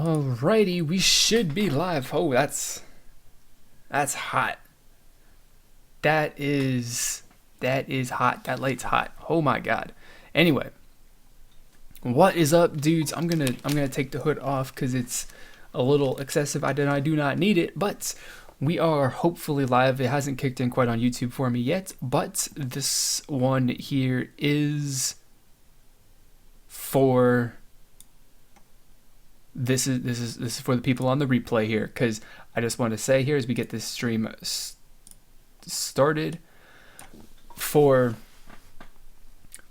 Alrighty, we should be live. Oh, that's hot. That is hot. That light's hot. Oh my god. Anyway, what is up, dudes? I'm gonna take the hood off because it's a little excessive. I do not need it, but we are hopefully live. It hasn't kicked in quite on YouTube for me yet, but this one here is for this is for the people on the replay here, because I just want to say here as we get this stream started, for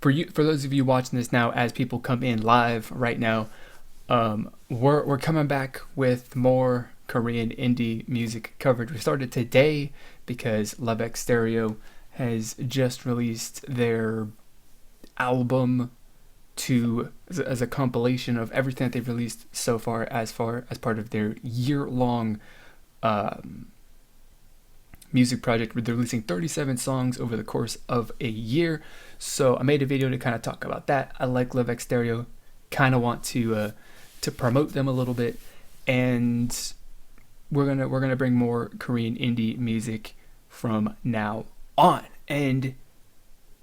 those of you watching this now, as people come in live right now, we're coming back with more Korean indie music coverage. We started today because Love X Stereo has just released their album as a compilation of everything that they've released so far as part of their year-long music project, where they're releasing 37 songs over the course of a year. So I made a video to kind of talk about that. I like Love X Stereo, kind of want to promote them a little bit, and we're gonna bring more Korean indie music from now on. And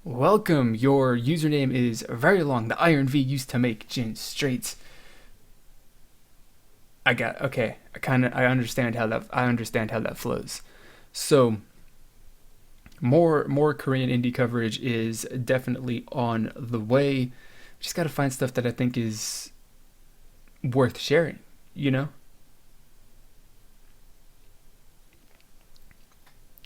welcome. Your username is very long. The Iron V used to make gin straight. Okay. I understand how that flows. So more Korean indie coverage is definitely on the way. Just got to find stuff that I think is worth sharing, you know?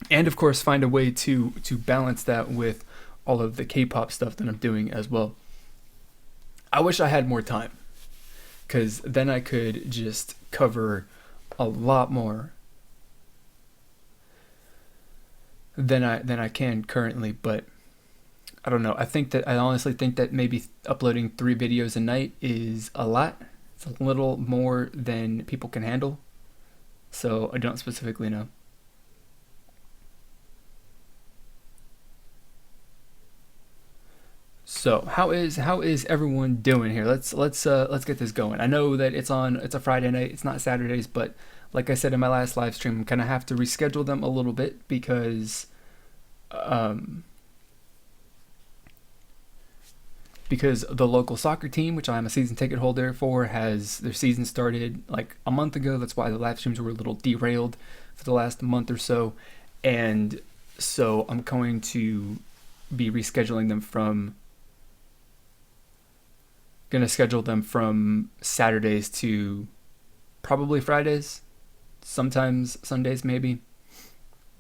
And of course find a way to balance that with all of the K-pop stuff that I'm doing as well. I wish I had more time, because then I could just cover a lot more than I can currently. But I don't know. I honestly think that maybe uploading 3 videos a night is a lot. It's a little more than people can handle. So I don't specifically know. So how is everyone doing here? Let's get this going. I know that it's a Friday night. It's not Saturdays, but like I said in my last live stream, I'm gonna have to reschedule them a little bit because the local soccer team, which I'm a season ticket holder for, has their season started like a month ago. That's why the live streams were a little derailed for the last month or so, and so I'm going to be rescheduling them from. Gonna schedule them from Saturdays to probably Fridays, sometimes Sundays maybe.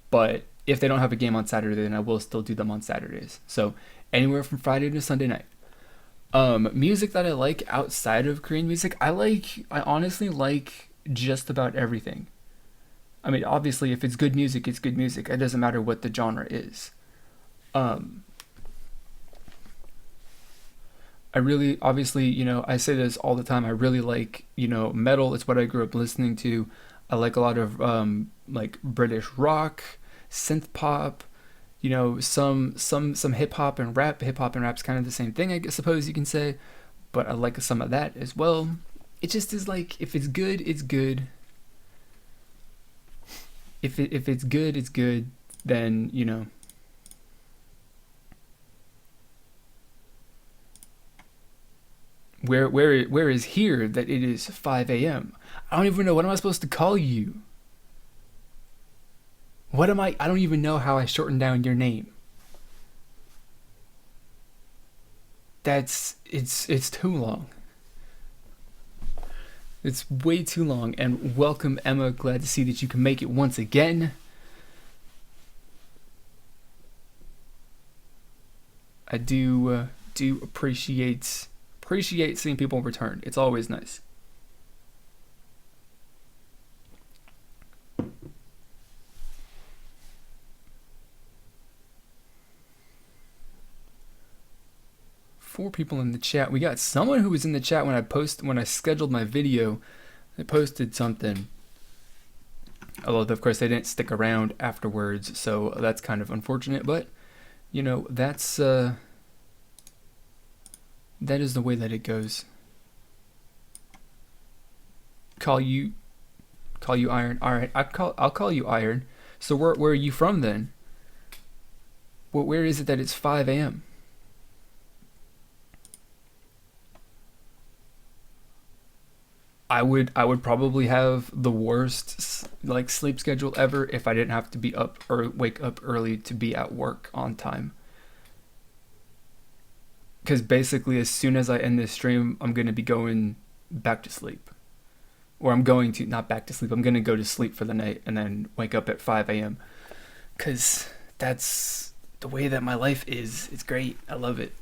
But if they don't have a game on Saturday, then I will still do them on Saturdays. So anywhere from Friday to Sunday night. Music that I like outside of Korean music, I honestly like just about everything. I mean, obviously if it's good music, it's good music. It doesn't matter what the genre is. I really, obviously, I say this all the time. I really like, metal. It's what I grew up listening to. I like a lot of like British rock, synth pop, some hip hop and rap. Hip hop and rap's kind of the same thing, I suppose you can say, but I like some of that as well. It just is like, if it's good, it's good. If it's good, it's good. Then Where is here that it is 5 a.m.? I don't even know. What am I supposed to call you? I don't even know how I shortened down your name. It's too long. It's way too long. And welcome, Emma. Glad to see that you can make it once again. I do appreciate seeing people return. It's always nice. Four people in the chat. We got someone who was in the chat when I scheduled my video. They posted something. Although of course they didn't stick around afterwards, so that's kind of unfortunate, but that's that is the way that it goes. Call you call you Iron. All right, I'll call you Iron. So where are you from then? Where is it that it's 5 a.m.? I would probably have the worst like sleep schedule ever if I didn't have to be up or wake up early to be at work on time. Because basically, as soon as I end this stream, I'm gonna be going back to sleep, or I'm going to not back to sleep. I'm gonna go to sleep for the night and then wake up at 5 a.m. Because that's the way that my life is. It's great. I love it.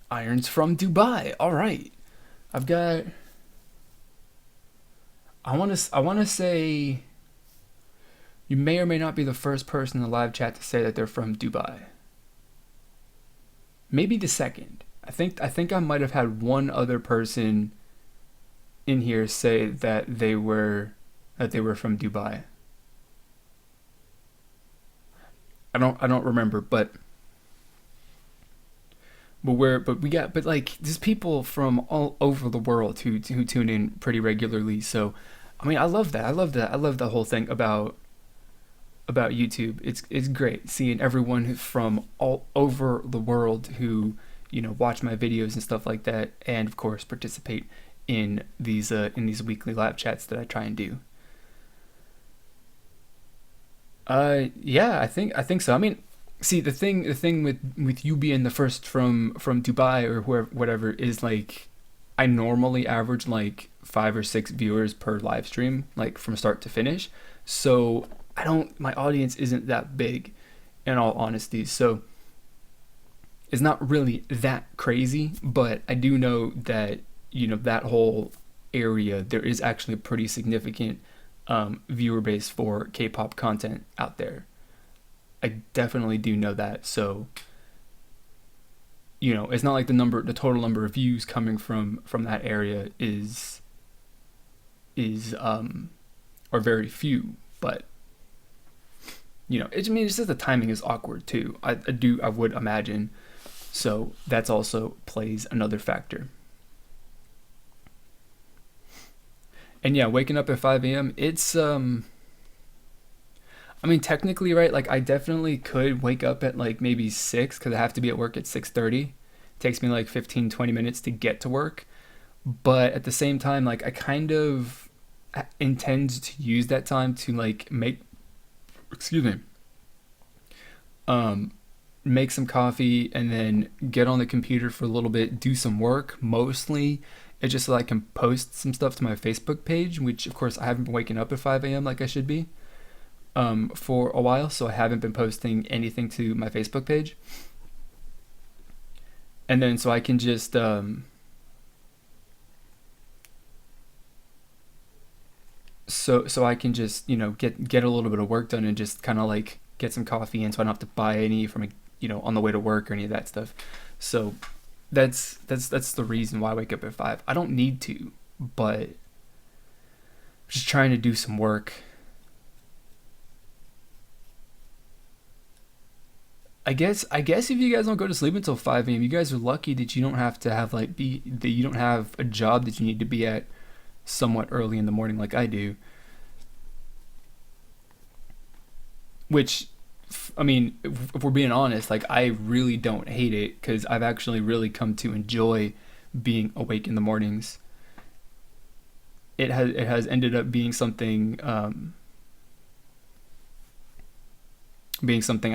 Irons from Dubai. All right. I've got. I want to say you may or may not be the first person in the live chat to say that they're from Dubai. Maybe the second. I think I might have had one other person in here say that they were from Dubai. I don't remember, but we got, but like there's people from all over the world who tune in pretty regularly. So I mean, I love that. I love that. I love the whole thing about YouTube. It's great seeing everyone from all over the world who watch my videos and stuff like that, and of course participate in these weekly live chats that I try and do. Yeah, I think so. I mean, see, the thing with you being the first from Dubai or whoever, whatever, is like I normally average like 5 or 6 viewers per live stream, like from start to finish. So I don't, my audience isn't that big, in all honesty. So it's not really that crazy, but I do know that that whole area there is actually a pretty significant viewer base for K-pop content out there. I definitely do know that. So it's not like the total number of views coming from that area is or very few, but I mean, it's just the timing is awkward too. I would imagine. So that's also plays another factor. And yeah, waking up at 5 a.m. It's I mean, technically, right? Like, I definitely could wake up at like maybe 6 because I have to be at work at 6:30. Takes me like 15-20 minutes to get to work. But at the same time, like, I kind of intend to use that time to like excuse me, um, make some coffee and then get on the computer for a little bit, do some work. Mostly, it's just so I can post some stuff to my Facebook page, which of course I haven't been waking up at 5 a.m. like I should be for a while, so I haven't been posting anything to my Facebook page. And then so I can just so I can just get a little bit of work done and just kind of like get some coffee in, so I don't have to buy any from on the way to work or any of that stuff. So that's the reason why I wake up at 5. I don't need to, but I'm just trying to do some work. I guess if you guys don't go to sleep until 5 a.m., you guys are lucky that you don't have to have like be that you don't have a job that you need to be at somewhat early in the morning like I do. Which, I mean, if we're being honest, like I really don't hate it because I've actually really come to enjoy being awake in the mornings. It has ended up being something I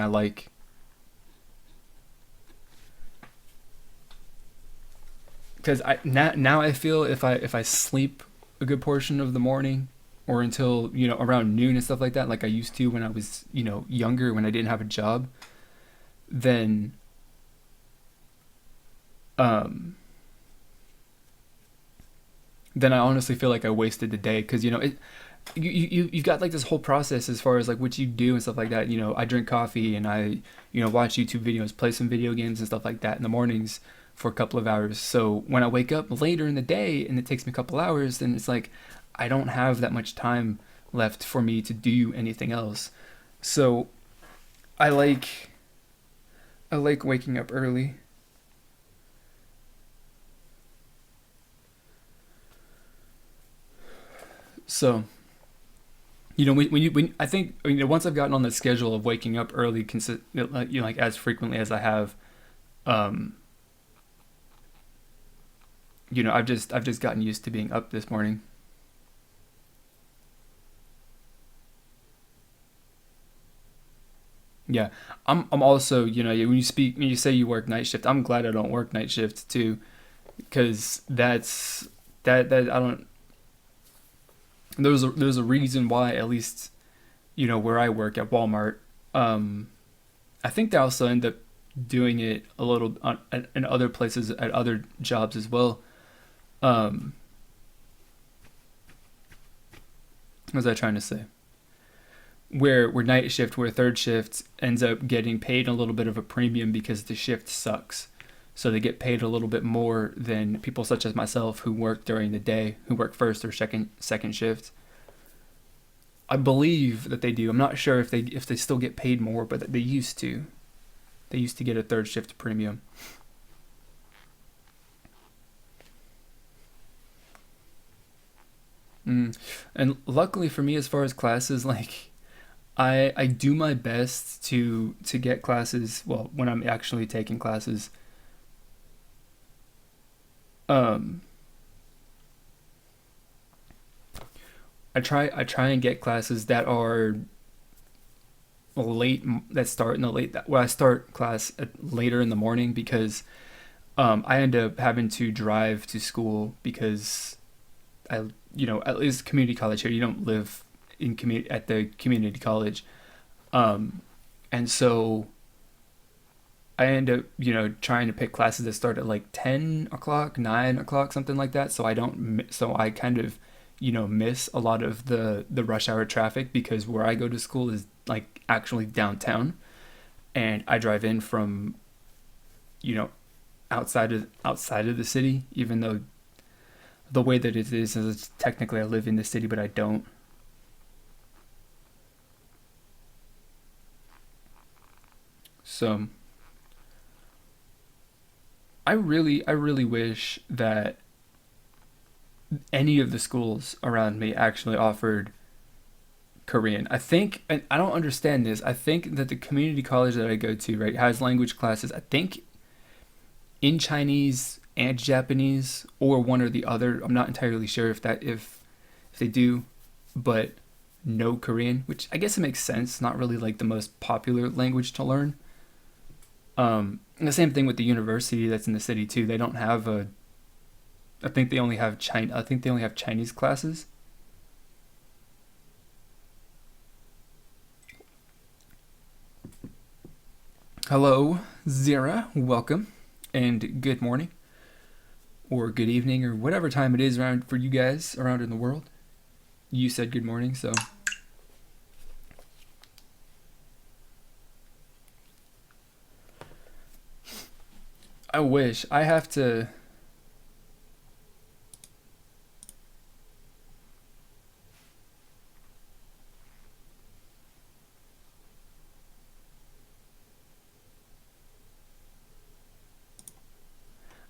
like. Because now I feel if I sleep a good portion of the morning or until around noon and stuff like that, like I used to when I was younger, when I didn't have a job, then um then I honestly feel like I wasted the day because you've got like this whole process as far as like what you do and stuff like that. I drink coffee and I watch YouTube videos, play some video games and stuff like that in the mornings for a couple of hours. So when I wake up later in the day and it takes me a couple hours, then it's like I don't have that much time left for me to do anything else. So I like I like waking up early. So when I think once I've gotten on the schedule of waking up early, like as frequently as I have, um, I've just gotten used to being up this morning. Yeah, I'm also when you say you work night shift, I'm glad I don't work night shift too, because that I don't. There's a reason why, at least where I work at Walmart. Um, I think they also end up doing it a little in other places at other jobs as well. Um, what was I trying to say? Where night shift, where third shift ends up getting paid a little bit of a premium because the shift sucks. So they get paid a little bit more than people such as myself who work during the day, who work first or second shift. I believe that they do. I'm not sure if they still get paid more, but they used to. They used to get a third shift premium. Mm. And luckily for me, as far as classes, like I do my best to get classes. Well, when I'm actually taking classes, um, I try and get classes that are late that start in the late that well I start class later in the morning because I end up having to drive to school because I at least community college here, you don't live in community at the community college, um, and so I end up trying to pick classes that start at like 10 o'clock, 9 o'clock, something like that, so so I kind of miss a lot of the rush hour traffic because where I go to school is like actually downtown, and I drive in from you know outside of the city, even though the way that it is technically I live in the city, but I don't. So I really wish that any of the schools around me actually offered Korean. I think, and I don't understand this. I think that the community college that I go to, right, has language classes. I think in Chinese and Japanese, or one or the other. I'm not entirely sure if they do, but no Korean, which I guess it makes sense. Not really like the most popular language to learn. And the same thing with the university that's in the city too. They don't have a. I think they only have China. I think they only have Chinese classes. Hello, Zira. Welcome, and good morning, or good evening, or whatever time it is around for you guys around in the world. You said good morning, so I wish I have to.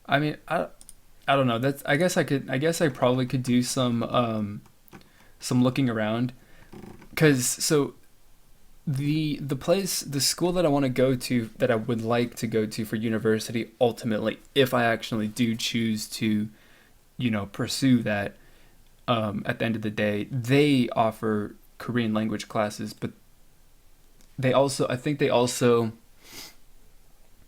I mean, I don't know. That's I guess I could. I guess I probably could do some looking around, cause the school that I want to go to, that I would like to go to for university ultimately, if I actually do choose to pursue that, at the end of the day, they offer Korean language classes, but I think they also,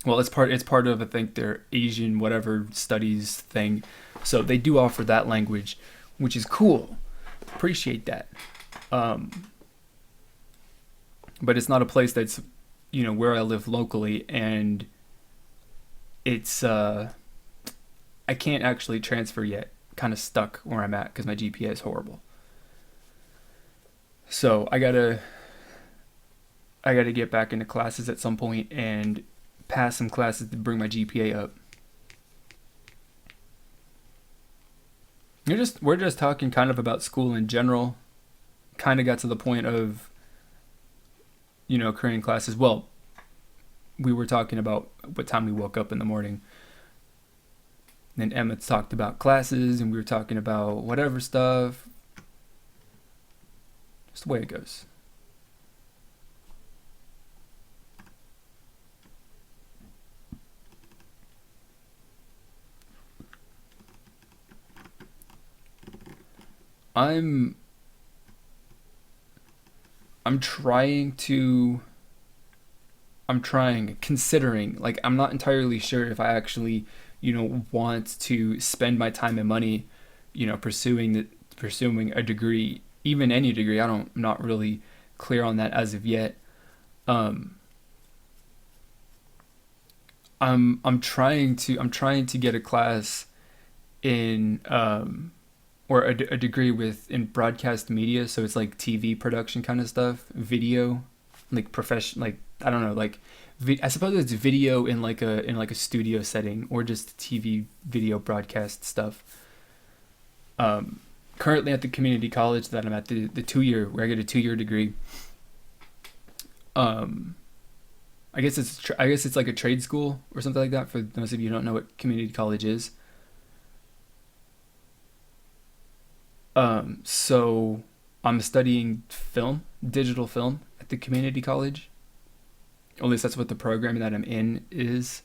well, it's part of, I think, their Asian whatever studies thing, so they do offer that language, which is cool. Appreciate that. Um, but it's not a place that's where I live locally, and it's I can't actually transfer yet. Kind of stuck where I'm at because my GPA is horrible. So I gotta get back into classes at some point and pass some classes to bring my GPA up. We're just talking kind of about school in general. Kind of got to the point of Korean classes. Well, we were talking about what time we woke up in the morning. Then Emma talked about classes, and we were talking about whatever stuff. Just the way it goes. I'm I'm trying to I'm trying considering, like, I'm not entirely sure if I actually, want to spend my time and money, pursuing a degree, even any degree. I'm not really clear on that as of yet. Um I'm trying to get a class in or a degree in broadcast media, so it's like TV production kind of stuff, video, like profession, like, I don't know, like I suppose it's video in like a studio setting, or just TV video broadcast stuff. Um, Currently at the community college that I'm at, the 2 year, where I get a 2 year degree. Um, I guess it's like a trade school or something like that. For those of you who don't know what community college is, so I'm studying digital film at the community college. At least that's what the program that I'm in is.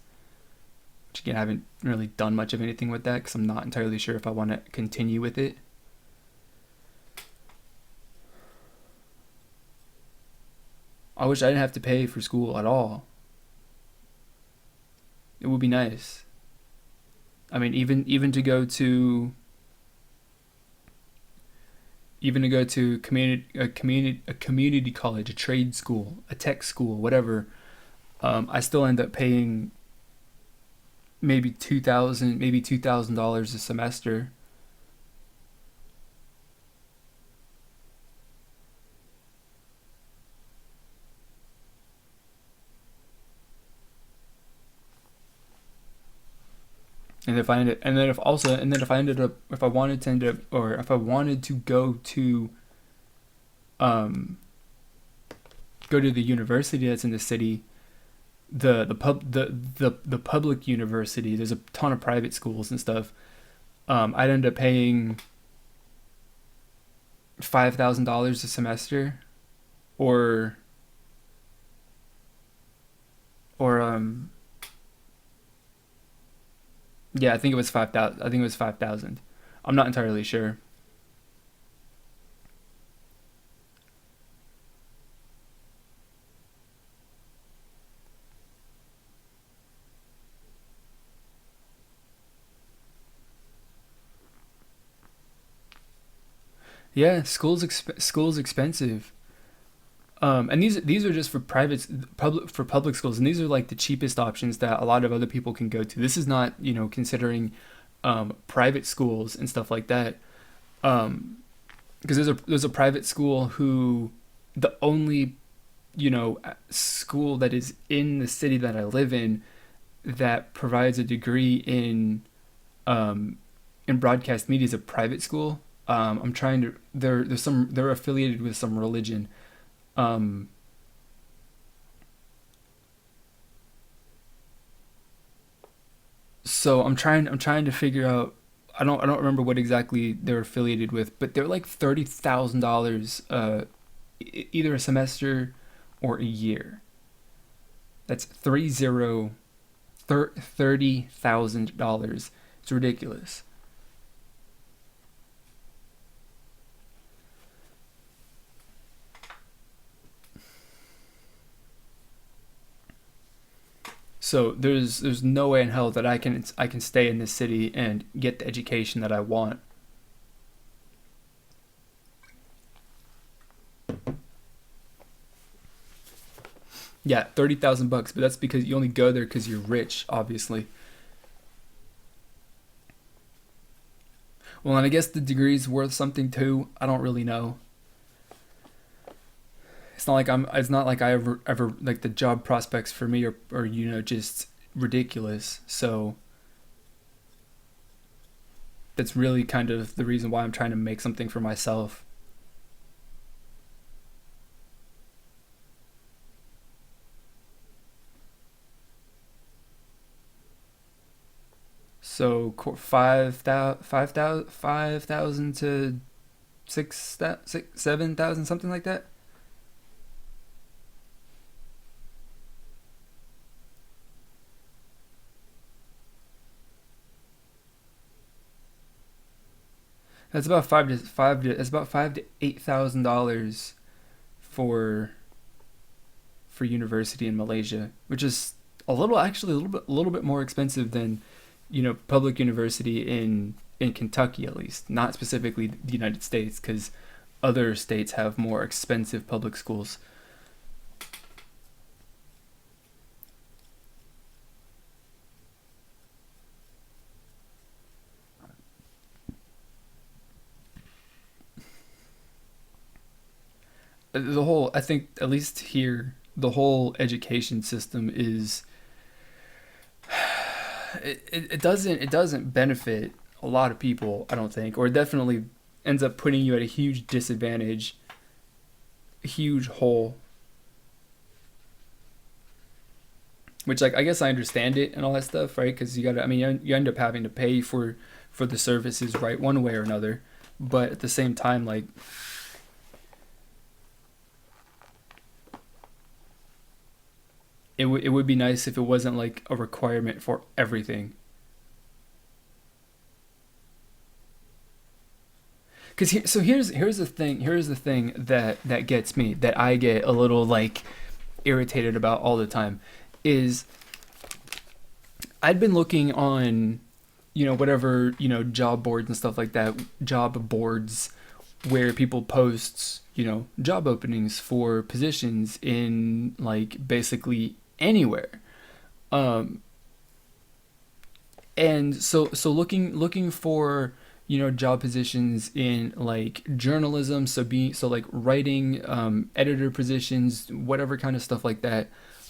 Which again, I haven't really done much of anything with that because I'm not entirely sure if I want to continue with it. I wish I didn't have to pay for school at all. It would be nice. I mean, even to go to community college, a trade school, a tech school, whatever. I still end up paying maybe $2,000 a semester. And if I ended up, if I wanted to end up, or if I wanted to um go to the university that's in the city, the public university. There's a ton of private schools and stuff. I'd end up paying $5,000 a semester, or or yeah, I think it was 5,000. I think it was 5,000. I'm not entirely sure. Yeah, school's expensive. And these are just for public schools, and these are like the cheapest options that a lot of other people can go to. This is not, considering private schools and stuff like that. Um, because there's a private school who, the only, school that is in the city that I live in, that provides a degree um in broadcast media, is a private school. I'm trying to they're affiliated with some religion. Um, so I'm trying to figure out. I don't remember what exactly they're affiliated with, but they're like $30,000, either a semester or a year. That's 30,000 dollars. It's ridiculous. So there's no way in hell that I can stay in this city and get the education that I want. Yeah, 30,000 bucks, but that's because you only go there because you're rich, obviously. Well, and I guess the degree's worth something too. I don't really know. It's not like I ever like, the job prospects for me are just ridiculous. So that's really kind of the reason why I'm trying to make something for myself. So 5,000 to six 7,000, something like that. That's about it's about $5,000 to $8,000 for university in Malaysia, which is a little bit more expensive than public university in Kentucky, at least, not specifically the United States, because other states have more expensive public schools. The whole, I think, at least here, the whole education system is it doesn't benefit a lot of people, I don't think, or it definitely ends up putting you at a huge disadvantage, a huge hole. Which, like, I guess I understand it and all that stuff, right? Because you gotta, I mean, you end up having to pay for the services, right, one way or another. But at the same time, like, it would be nice if it wasn't like a requirement for everything. Because here's the thing that gets me, that I get a little like irritated about all the time, is I'd been looking on whatever job boards and stuff like that, job boards where people post job openings for positions in like basically anywhere. Um, and so looking for job positions in like journalism, so like writing, editor positions, whatever kind of stuff like that,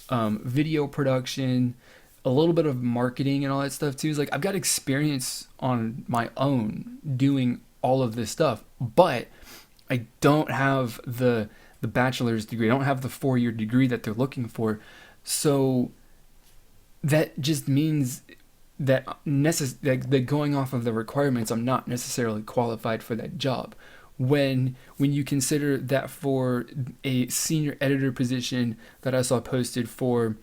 video production, a little bit of marketing and all that stuff too. Is like I've got experience on my own doing all of this stuff, but I don't have the bachelor's degree. I don't have the 4 year degree that they're looking for. So that just means that that going off of the requirements, I'm not necessarily qualified for that job. When you consider that for a senior editor position that I saw posted for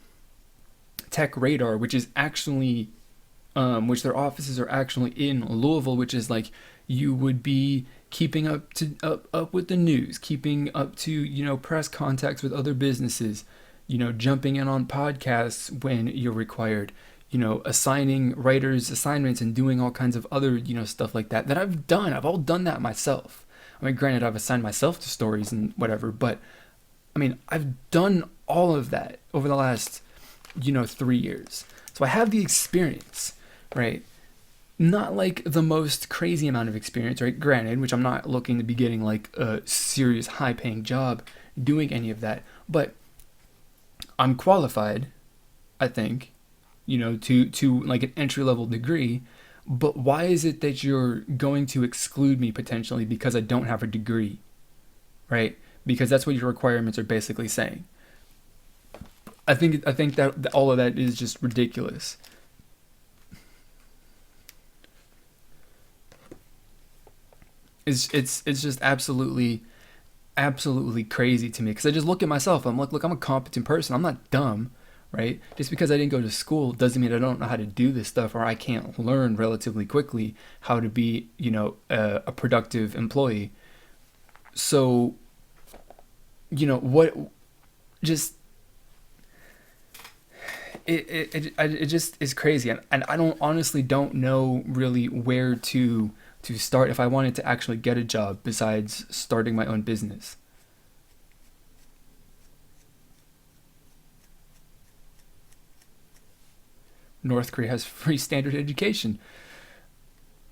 Tech Radar, which is actually which their offices are actually in Louisville, which is like you would be keeping up with the news, keeping up to press contacts with other businesses, jumping in on podcasts when you're required, assigning writers assignments and doing all kinds of other stuff like that I've done. I've all done that myself. I mean, granted, I've assigned myself to stories and whatever, but I mean, I've done all of that over the last 3 years. So I have the experience, right? Not like the most crazy amount of experience, right? Granted, which I'm not looking to be getting like a serious high paying job doing any of that, but I'm qualified, I think, to like an entry level degree. But why is it that you're going to exclude me potentially because I don't have a degree, right? Because that's what your requirements are basically saying. I think that all of that is just ridiculous. It's just absolutely crazy to me, because I just look at myself. I'm like, look, I'm a competent person. I'm not dumb, right? Just because I didn't go to school doesn't mean I don't know how to do this stuff, or I can't learn relatively quickly how to be, a productive employee. So, what just it just is crazy, and I don't honestly don't know really where to start if I wanted to actually get a job besides starting my own business. North Korea has free standard education.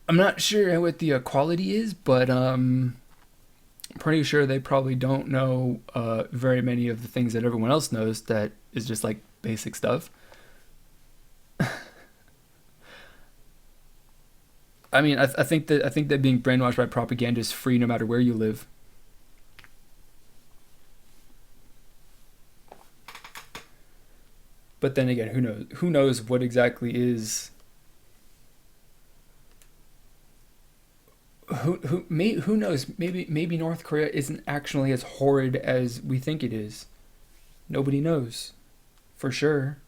I'm not sure what the quality is, but pretty sure they probably don't know very many of the things that everyone else knows. That is just like basic stuff. I mean, I think that being brainwashed by propaganda is free no matter where you live. But then again, who knows? Who knows what exactly is Who knows? Maybe North Korea isn't actually as horrid as we think it is. Nobody knows for sure.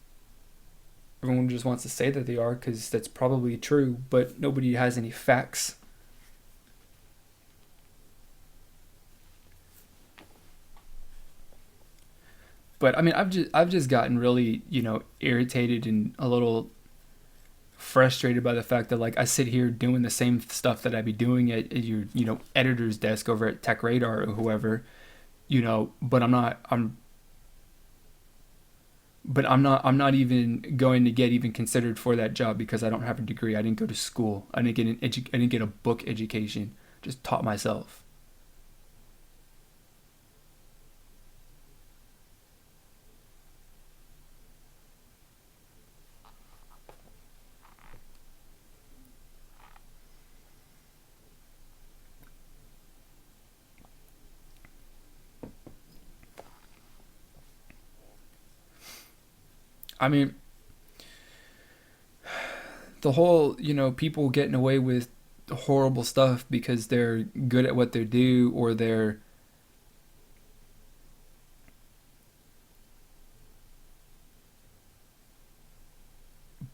Everyone just wants to say that they are because that's probably true, but nobody has any facts. But I mean, I've just gotten really irritated and a little frustrated by the fact that like I sit here doing the same stuff that I'd be doing at your editor's desk over at Tech Radar or whoever, but I'm not even going to get even considered for that job because I don't have a degree. I didn't go to school. I didn't get a book education. Just taught myself. I mean, the whole people getting away with horrible stuff because they're good at what they do or they're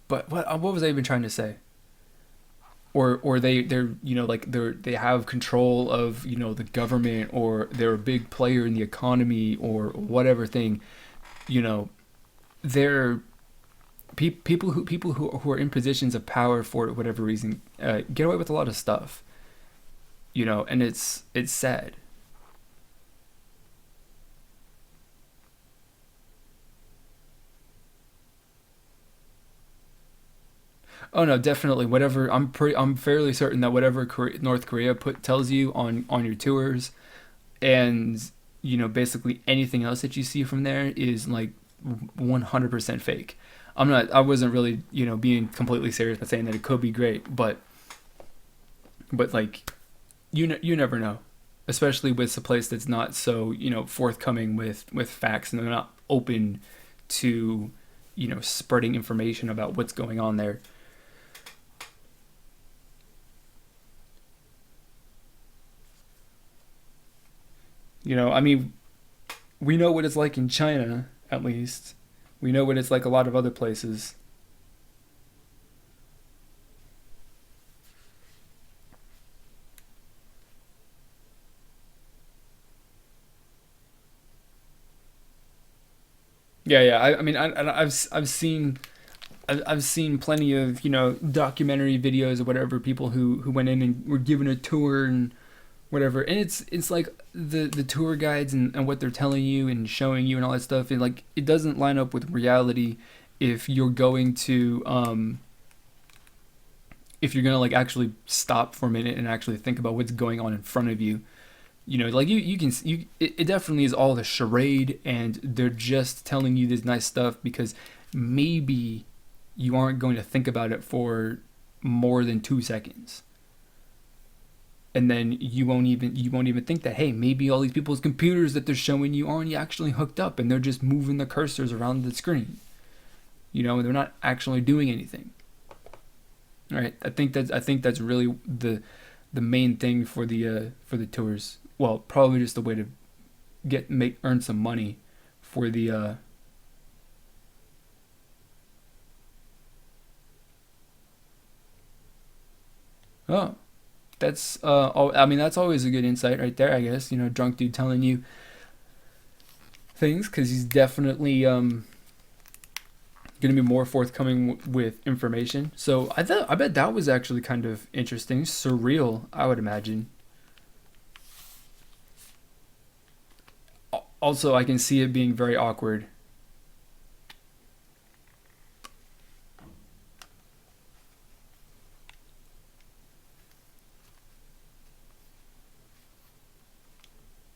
but what was I even trying to say? Or they're like they have control of the government or they're a big player in the economy or whatever thing. You know, they're people who are in positions of power for whatever reason get away with a lot of stuff. And it's sad. Oh no, definitely. Whatever I'm fairly certain that whatever North Korea put tells you on your tours, and basically anything else that you see from there is like 100% fake. I wasn't really being completely serious by saying that it could be great, but like you never know, especially with a place that's not so forthcoming with facts and they're not open to spreading information about what's going on there. I mean, we know what it's like in China, at least. We know what it's like a lot of other places. Yeah, yeah. I mean, I've seen plenty of documentary videos or whatever people who went in and were given a tour and whatever, and it's like the tour guides and what they're telling you and showing you and all that stuff, and like it doesn't line up with reality if you're going to if you're gonna like actually stop for a minute and actually think about what's going on in front of you. Like you can it definitely is all a charade and they're just telling you this nice stuff because maybe you aren't going to think about it for more than 2 seconds, and then you won't even think that, hey, maybe all these people's computers that they're showing you aren't actually hooked up and they're just moving the cursors around the screen. They're not actually doing anything. All right, I think that's really the main thing for the tours. Well, probably just a way to get make earn some money for the oh, that's I mean that's always a good insight right there, I guess. Drunk dude telling you things because he's definitely going to be more forthcoming with information. So I bet that was actually kind of interesting, surreal, I would imagine. Also, I can see it being very awkward.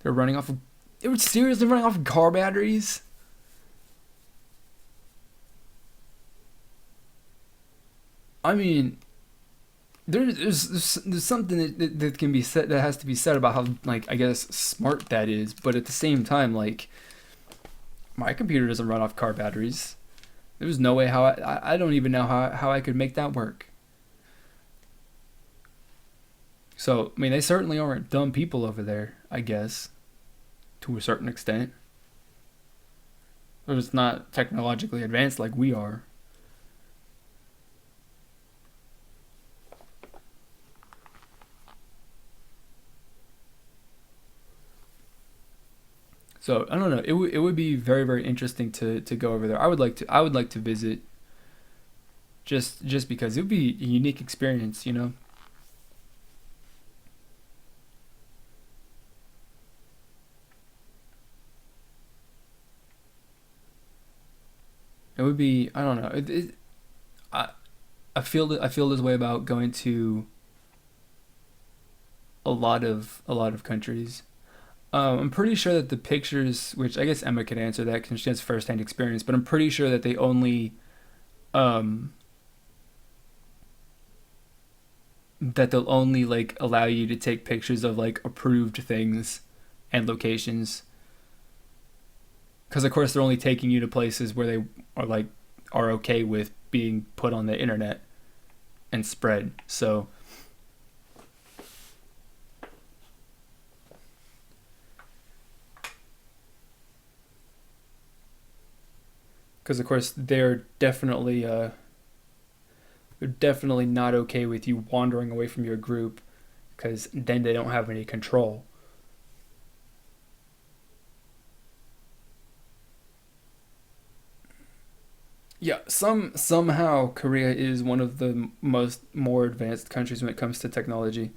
They're running off of, they were seriously running off of car batteries. I mean, there's something that can be said, that has to be said about how, like, I guess smart that is, but at the same time, like, my computer doesn't run off car batteries. There's no way how I don't even know how I could make that work. So I mean, they certainly aren't dumb people over there, I guess, to a certain extent. They're just not technologically advanced like we are. So I don't know. It would be very very interesting to go over there. I would like to visit just because it would be a unique experience. You know, it would be. I don't know. I I feel this way about going to a lot of countries. I'm pretty sure that the pictures, which I guess Emma could answer that because she has firsthand experience, but I'm pretty sure that they only um, that they'll only like allow you to take pictures of like approved things and locations because of course they're only taking you to places where they are like are okay with being put on the internet and spread. So because of course they're definitely not okay with you wandering away from your group because then they don't have any control. Yeah, somehow Korea is one of the most more advanced countries when it comes to technology.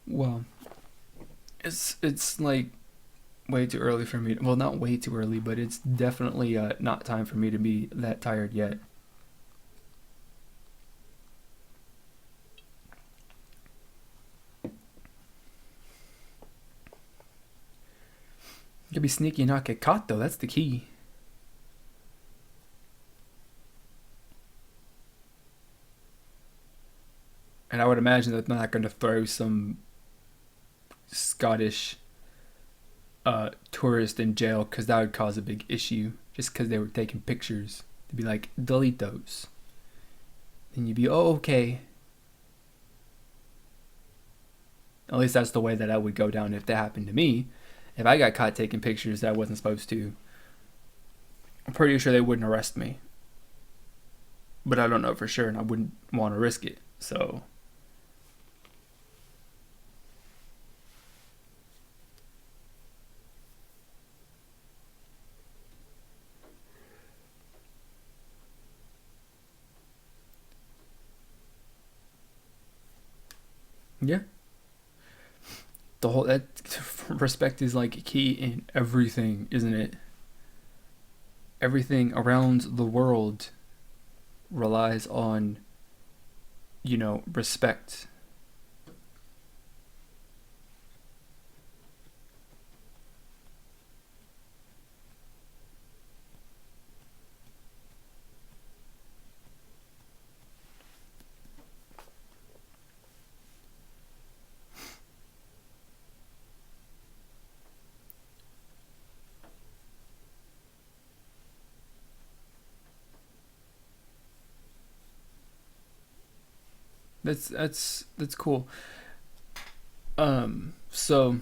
Well, it's like way too early for me. Well, not way too early, but it's definitely not time for me to be that tired yet. You could be sneaky and not get caught though. That's the key. And I would imagine that they're not going to throw some Scottish tourist in jail because that would cause a big issue. Just because they were taking pictures, they'd be like, delete those. And you'd be, oh, okay. At least that's the way that I would go down if that happened to me. If I got caught taking pictures that I wasn't supposed to, I'm pretty sure they wouldn't arrest me. But I don't know for sure, and I wouldn't want to risk it. So, yeah. The whole that respect is like key in everything, isn't it? Everything around the world relies on, respect. That's cool. So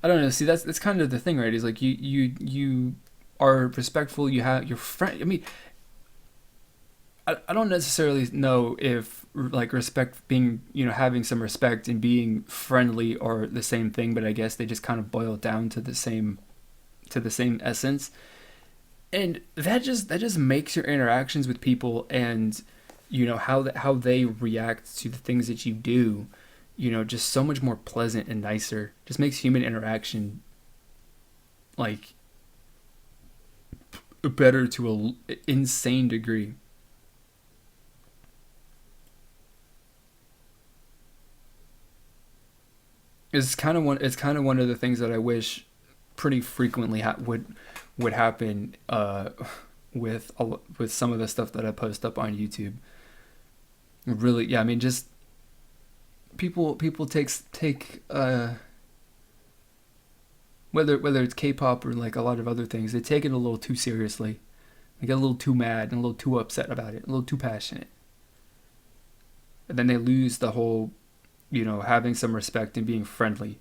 I don't know. See, that's kind of the thing, right? Is like you are respectful. You have your friend. I mean, I don't necessarily know if like respect being having some respect and being friendly are the same thing, but I guess they just kind of boil down to the same essence. And that just makes your interactions with people and how they react to the things that you do, just so much more pleasant and nicer. Just makes human interaction like better to a insane degree. It's kind of one of the things that I wish pretty frequently would happen with some of the stuff that I post up on YouTube. Really, yeah. I mean, just people take whether it's K-pop or like a lot of other things, they take it a little too seriously. They get a little too mad and a little too upset about it, a little too passionate, and then they lose the whole, having some respect and being friendly.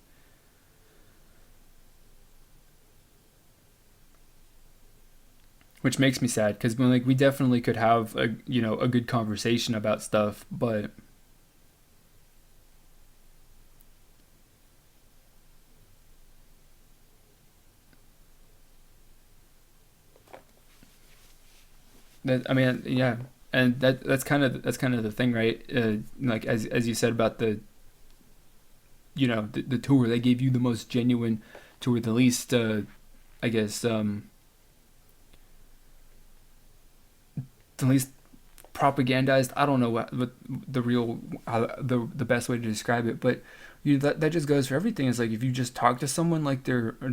Which makes me sad because like we definitely could have a good conversation about stuff, but that I mean yeah, and that's kind of the thing, right? Like as you said about the tour, they gave you the most genuine tour, the least I guess the least propagandized. I don't know what the real the best way to describe it, but that just goes for everything. It's like if you just talk to someone like they're a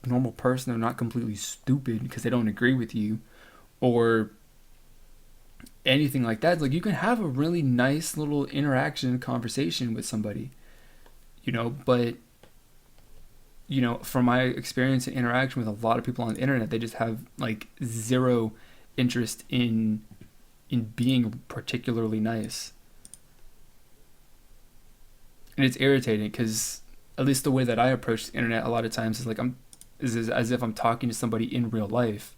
normal person, they're not completely stupid because they don't agree with you or anything like that. It's like you can have a really nice little interaction conversation with somebody, but from my experience and interaction with a lot of people on the internet, they just have like zero interest in being particularly nice. And it's irritating because at least the way that I approach the internet a lot of times is like is as if I'm talking to somebody in real life.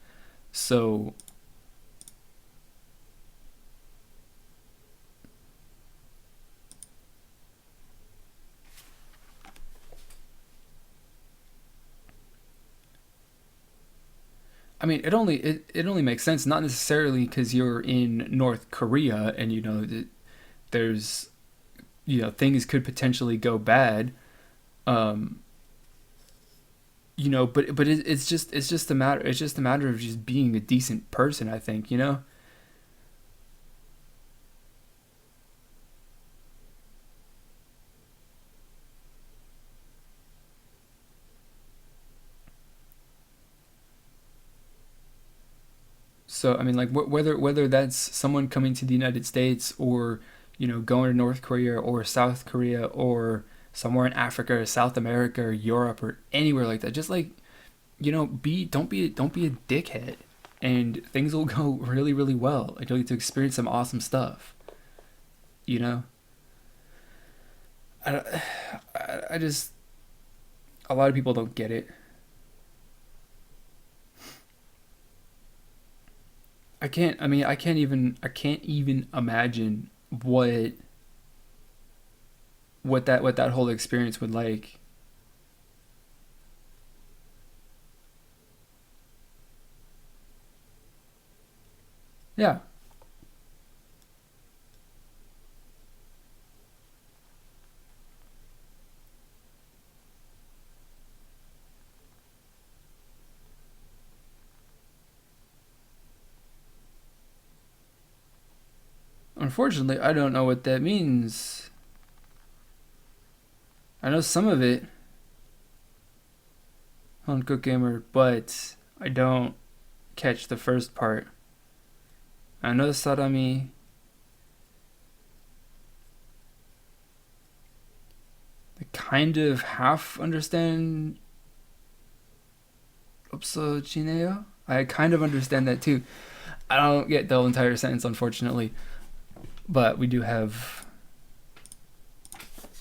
So I mean, it only makes sense not necessarily because you're in North Korea and there's things could potentially go bad. Um, but it's just a matter of just being a decent person. I think So I mean, like whether that's someone coming to the United States or going to North Korea or South Korea or somewhere in Africa or South America or Europe or anywhere like that, just like be don't be a dickhead, and things will go really really well. Like you'll get to experience some awesome stuff. You know, I, I just a lot of people don't get it. I can't. I mean, I can't even imagine what that whole experience would like. Yeah. Unfortunately, I don't know what that means. I know some of it on Cook Gamer, but I don't catch the first part. I know Sarami. I kind of half understand Upso. I kind of understand that too. I don't get the entire sentence, unfortunately. But we do have.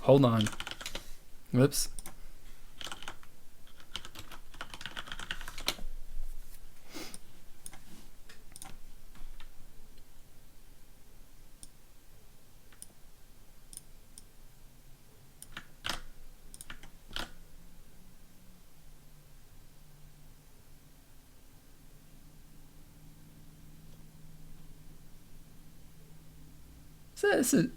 Hold on. Whoops. This is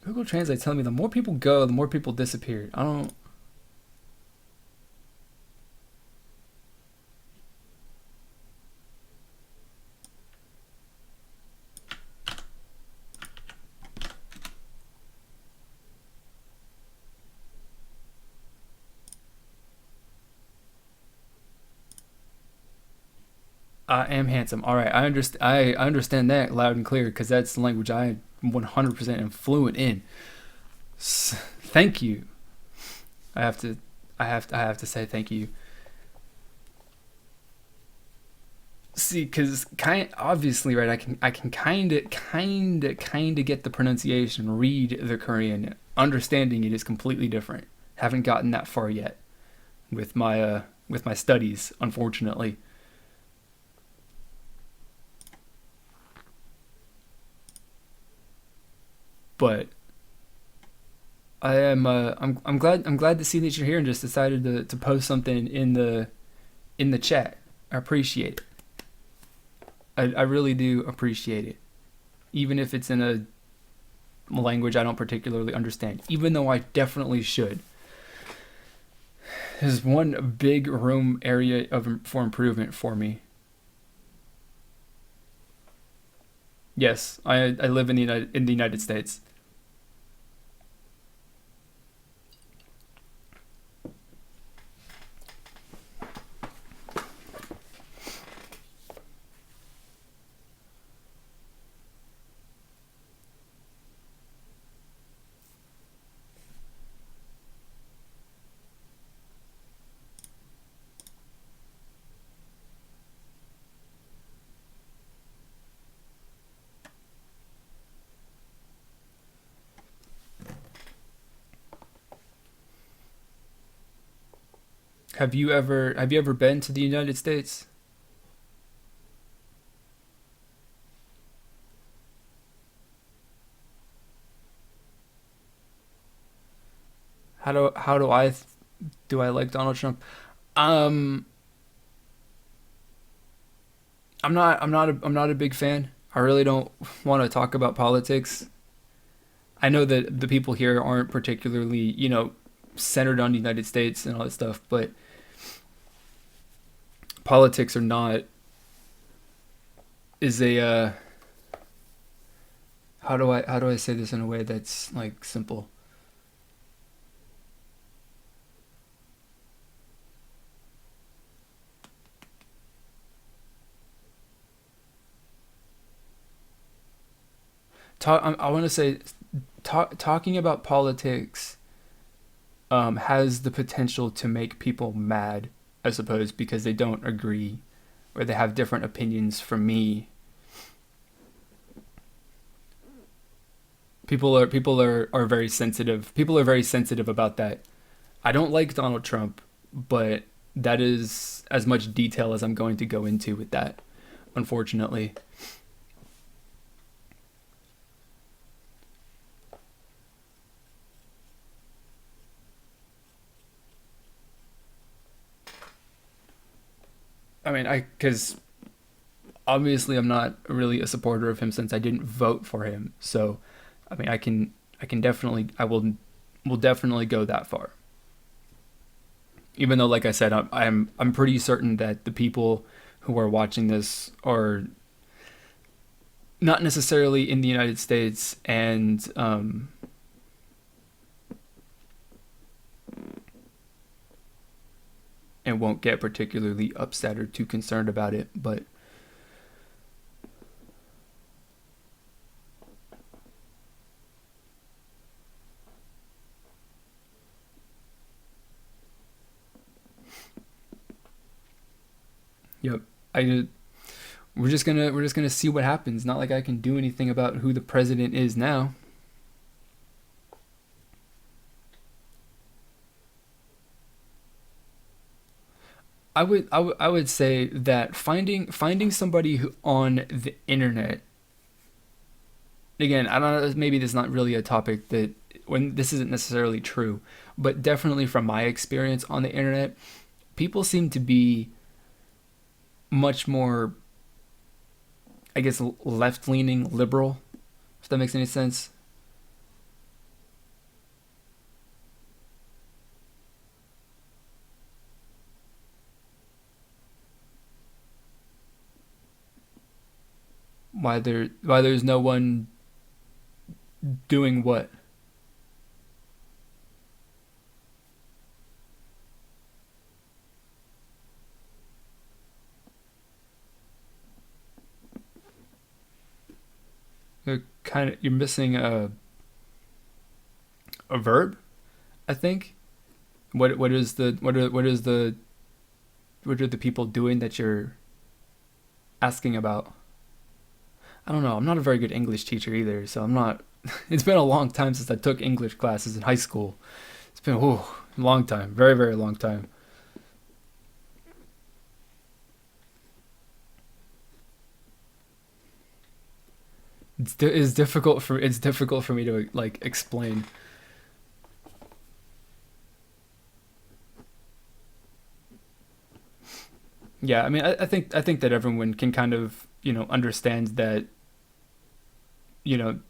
Google Translate telling me the more people go, the more people disappear. I don't. I am handsome. All right, I understand that loud and clear because that's the language I 100% am fluent in. Thank you. I have to, I have to say thank you. See, because obviously, right? I can kind of get the pronunciation, read the Korean. Understanding it is completely different. Haven't gotten that far yet with my studies, unfortunately. But I'm glad to see that you're here and just decided to post something in the chat. I appreciate it. I really do appreciate it, even if it's in a language I don't particularly understand. Even though I definitely should. There's one big room area for improvement for me. Yes, I live in the United States. Have you ever been to the United States? How do I like Donald Trump? Um, I'm not a big fan. I really don't want to talk about politics. I know that the people here aren't particularly, centered on the United States and all that stuff, but politics or not is a how do I say this in a way that's like simple? I want to say talking about politics has the potential to make people mad, I suppose, because they don't agree or they have different opinions from me. Are very sensitive. People are very sensitive about that. I don't like Donald Trump, but that is as much detail as I'm going to go into with that, unfortunately. I mean, I because obviously I'm not really a supporter of him since I didn't vote for him. So, I mean, I can definitely I will definitely go that far. Even though, like I said, I'm pretty certain that the people who are watching this are not necessarily in the United States and won't get particularly upset or too concerned about it. But yep, I we're just gonna see what happens. Not like I can do anything about who the president is now. I would say that finding somebody on the internet, again, I don't know, maybe this is not really a topic that when this isn't necessarily true, but definitely from my experience on the internet, people seem to be much more, I guess, left leaning liberal, if that makes any sense. Why there's no one doing what? you're missing a verb, I think. What is the what are the people doing that you're asking about? I don't know. I'm not a very good English teacher either, so I'm not. It's been a long time since I took English classes in high school. It's been a long time, very very long time. It's difficult for me to like explain. Yeah, I mean, I think that everyone can kind of understand that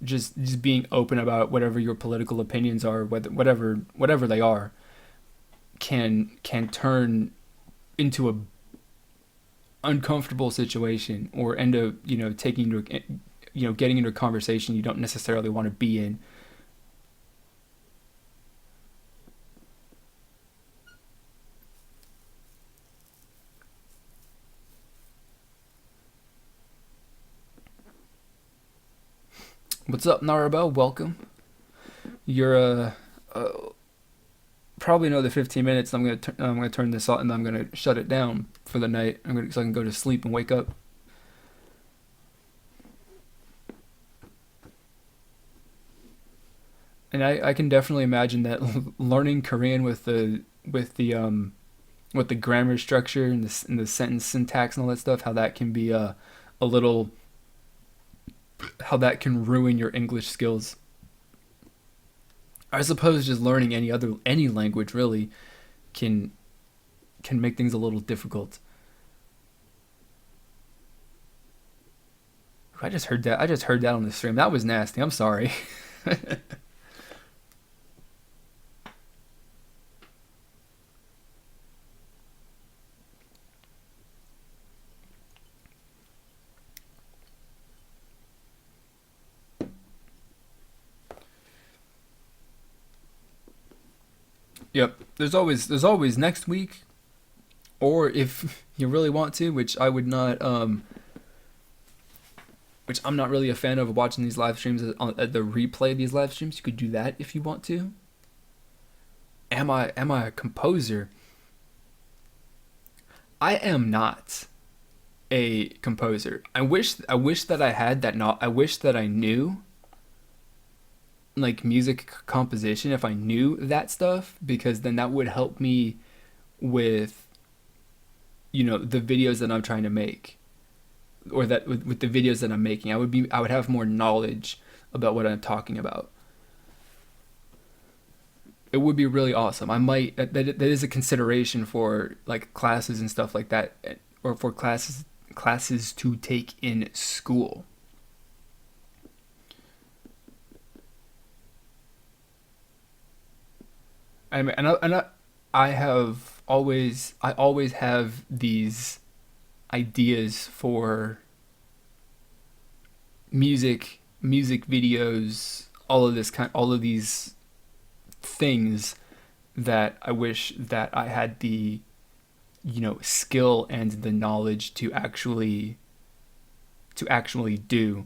just being open about whatever your political opinions are, whatever they are, can turn into a uncomfortable situation or end up taking into getting into a conversation you don't necessarily want to be in. What's up, Narabel? Welcome. You're probably another 15 minutes. I'm gonna turn this off and I'm gonna shut it down for the night. So I can go to sleep and wake up. And I can definitely imagine that learning Korean with the grammar structure and the sentence syntax and all that stuff, how that can be a little how that can ruin your English skills. I suppose just learning any language really can make things a little difficult. I just heard that. I just heard that on the stream. That was nasty. I'm sorry. Yep. There's always next week, or if you really want to, which I would not which I'm not really a fan of watching these live streams at the replay of these live streams. You could do that if you want to. Am I a composer? I am not a composer. I wish that I had that not I wish that I knew like music composition if I knew that stuff because then that would help me with the videos that I'm trying to make or that with the videos that I'm making. I would have more knowledge about what I'm talking about. It would be really awesome. I might that is a consideration for like classes and stuff like that, or for classes to take in school. I mean, I always have these ideas for music videos, all of these things that I wish that I had the skill and the knowledge to actually do.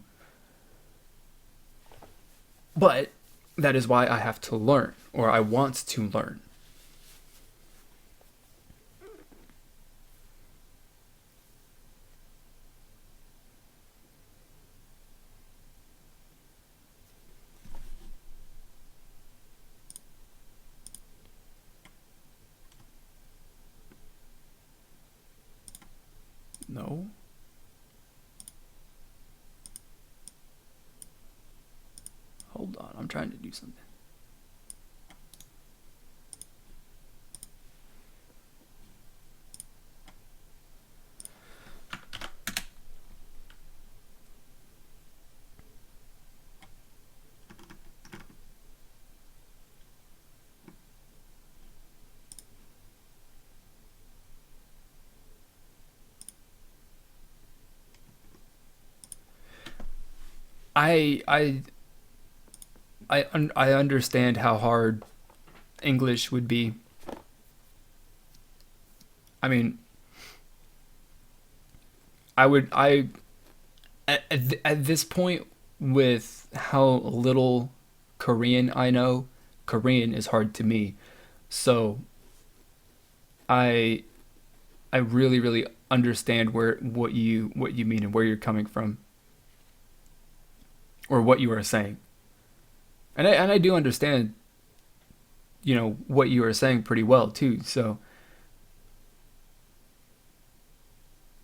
But that is why I have to learn, or I want to learn. No. Hold on, I'm trying to do something. I I I understand how hard English would be. I mean, I would I at this point with how little Korean I know, Korean is hard to me. So I I really really understand where what you mean and where you're coming from or what you are saying. And I do understand, what you are saying pretty well too. So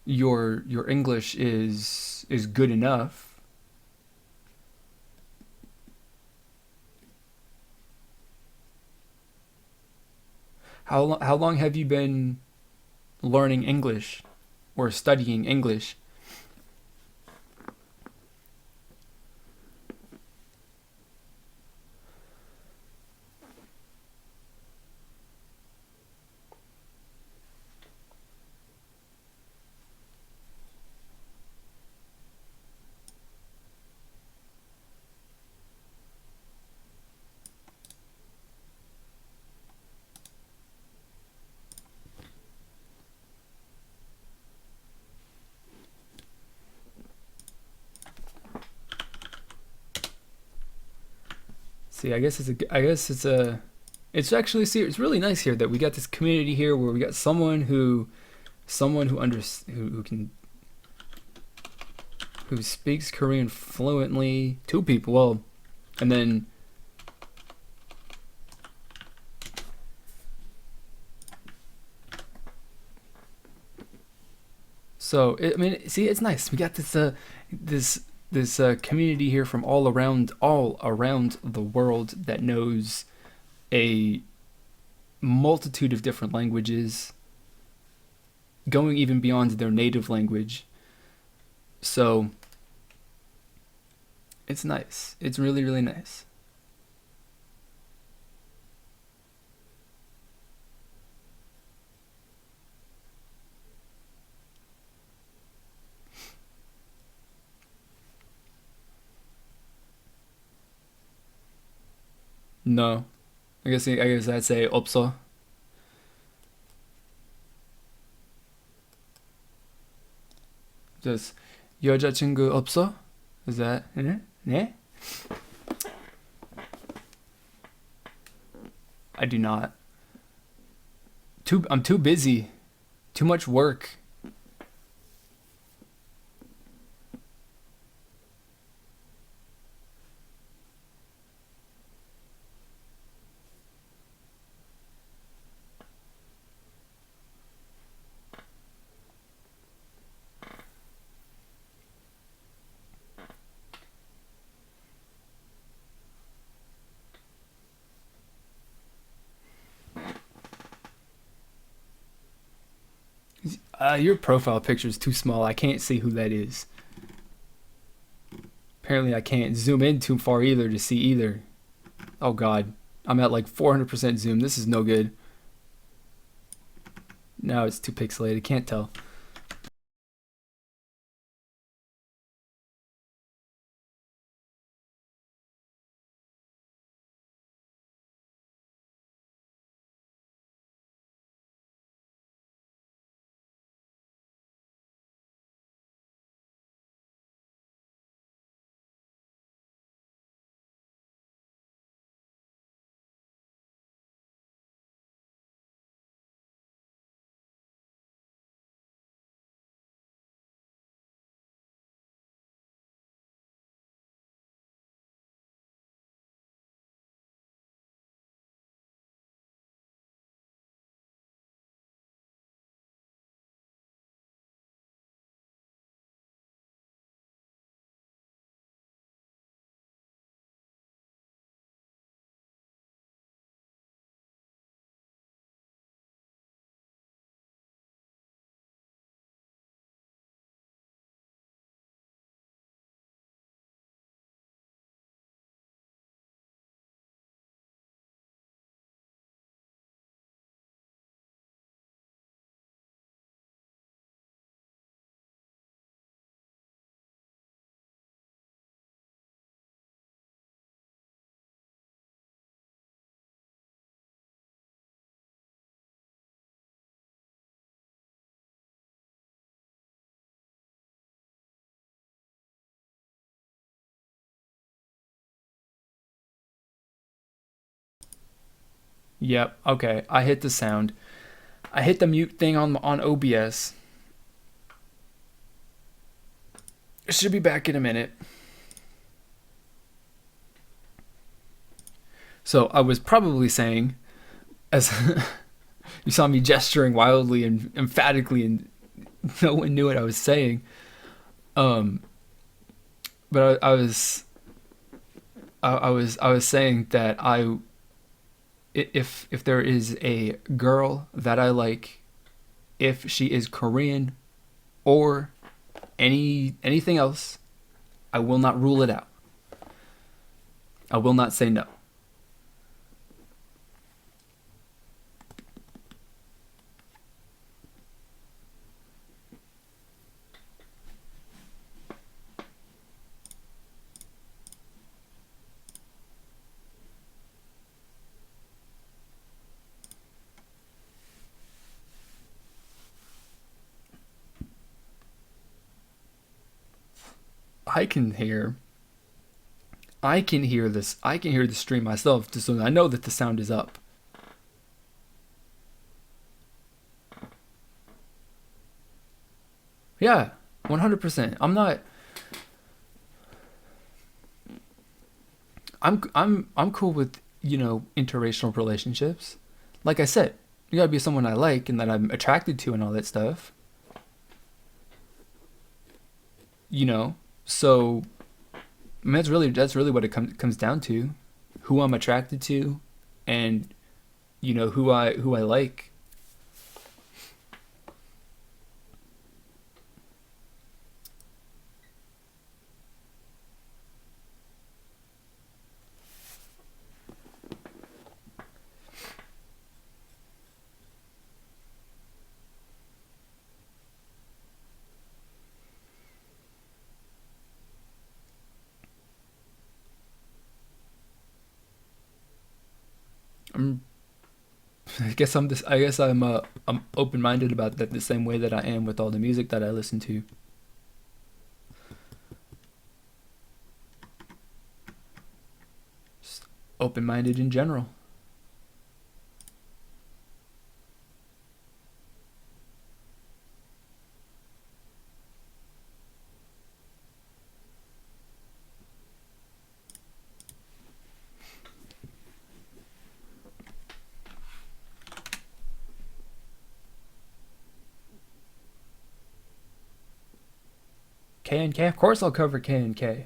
your English is good enough. How long have you been learning English or studying English? See, I guess it's actually see it's really nice here that we got this community here where we got someone who can who speaks Korean fluently, two people, well, and then I mean, see, it's nice. We got this community here from all around the world that knows a multitude of different languages, going even beyond their native language. So it's nice. It's really really nice. No, I guess I'd say 없어. Just 여자친구 없어? Is that eh? Yeah? I do not. I'm too busy. Too much work. Your profile picture is too small. I can't see who that is. Apparently, I can't zoom in too far either to see either. Oh god. I'm at like 400% zoom. This is no good. Now it's too pixelated. Can't tell. Yep. Okay. I hit the sound. I hit the mute thing on OBS. Should be back in a minute. So I was probably saying, as you saw me gesturing wildly and emphatically, and no one knew what I was saying. Um, but I was saying that if there is a girl that I like, if she is Korean or anything else, I will not rule it out. I will not say no. I can hear this. I can hear the stream myself, so I know that the sound is up. Yeah, 100%. I'm cool with, interracial relationships. Like I said, you gotta be someone I like and that I'm attracted to and all that stuff. You know, so I mean, that's really what it comes down to, who I'm attracted to, and who I like. I'm I guess I'm this. I guess I'm open minded about that the same way that I am with all the music that I listen to. Just open minded in general. K and K, of course I'll cover K and K.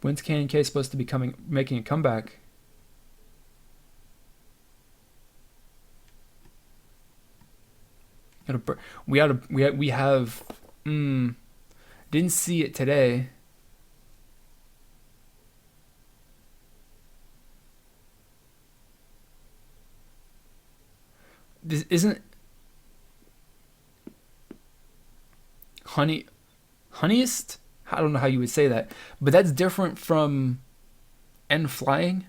When's K and K supposed to be making a comeback? We have. Didn't see it today. This isn't honey honeyest. I don't know how you would say that, but that's different from N flying.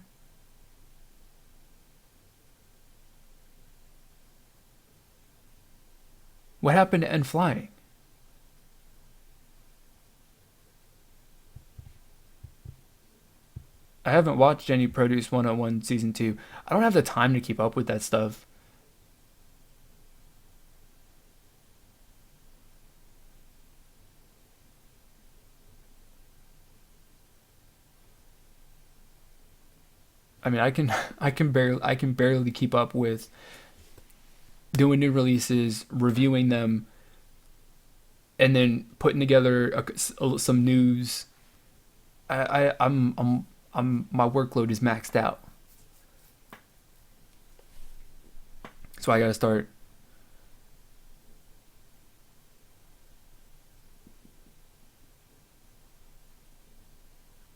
What happened to N flying? I haven't watched any Produce 101 season 2. I don't have the time to keep up with that stuff. I mean, I can barely keep up with doing new releases, reviewing them, and then putting together some news. My workload is maxed out, so I gotta start.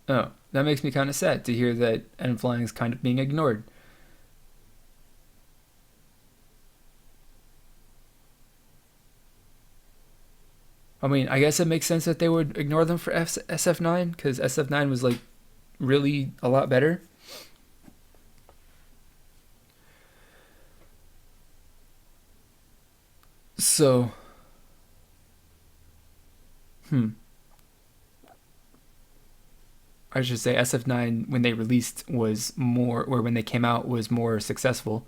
Oh, that makes me kind of sad to hear that N flying is kind of being ignored. I mean, I guess it makes sense that they would ignore them for SF9 because SF9 was like really a lot better. So, hmm. I should say SF9 when they released was more, or when they came out was more successful.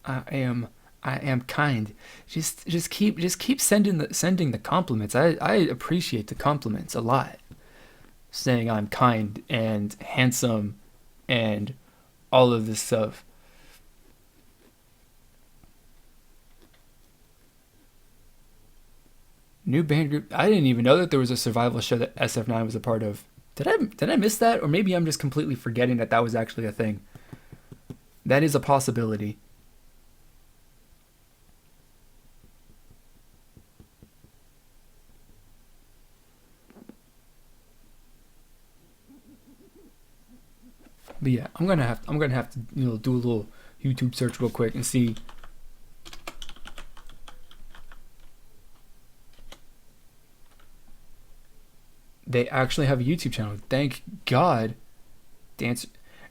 I am I am kind. Just keep sending the compliments. I appreciate the compliments a lot. Saying I'm kind and handsome and all of this stuff. New band group. I didn't even know that there was a survival show that SF9 was a part of. Did I miss that, or maybe I'm just completely forgetting that that was actually a thing? That is a possibility. But yeah, I'm gonna have to do a little YouTube search real quick and see. They actually have a YouTube channel. Thank God. Dancer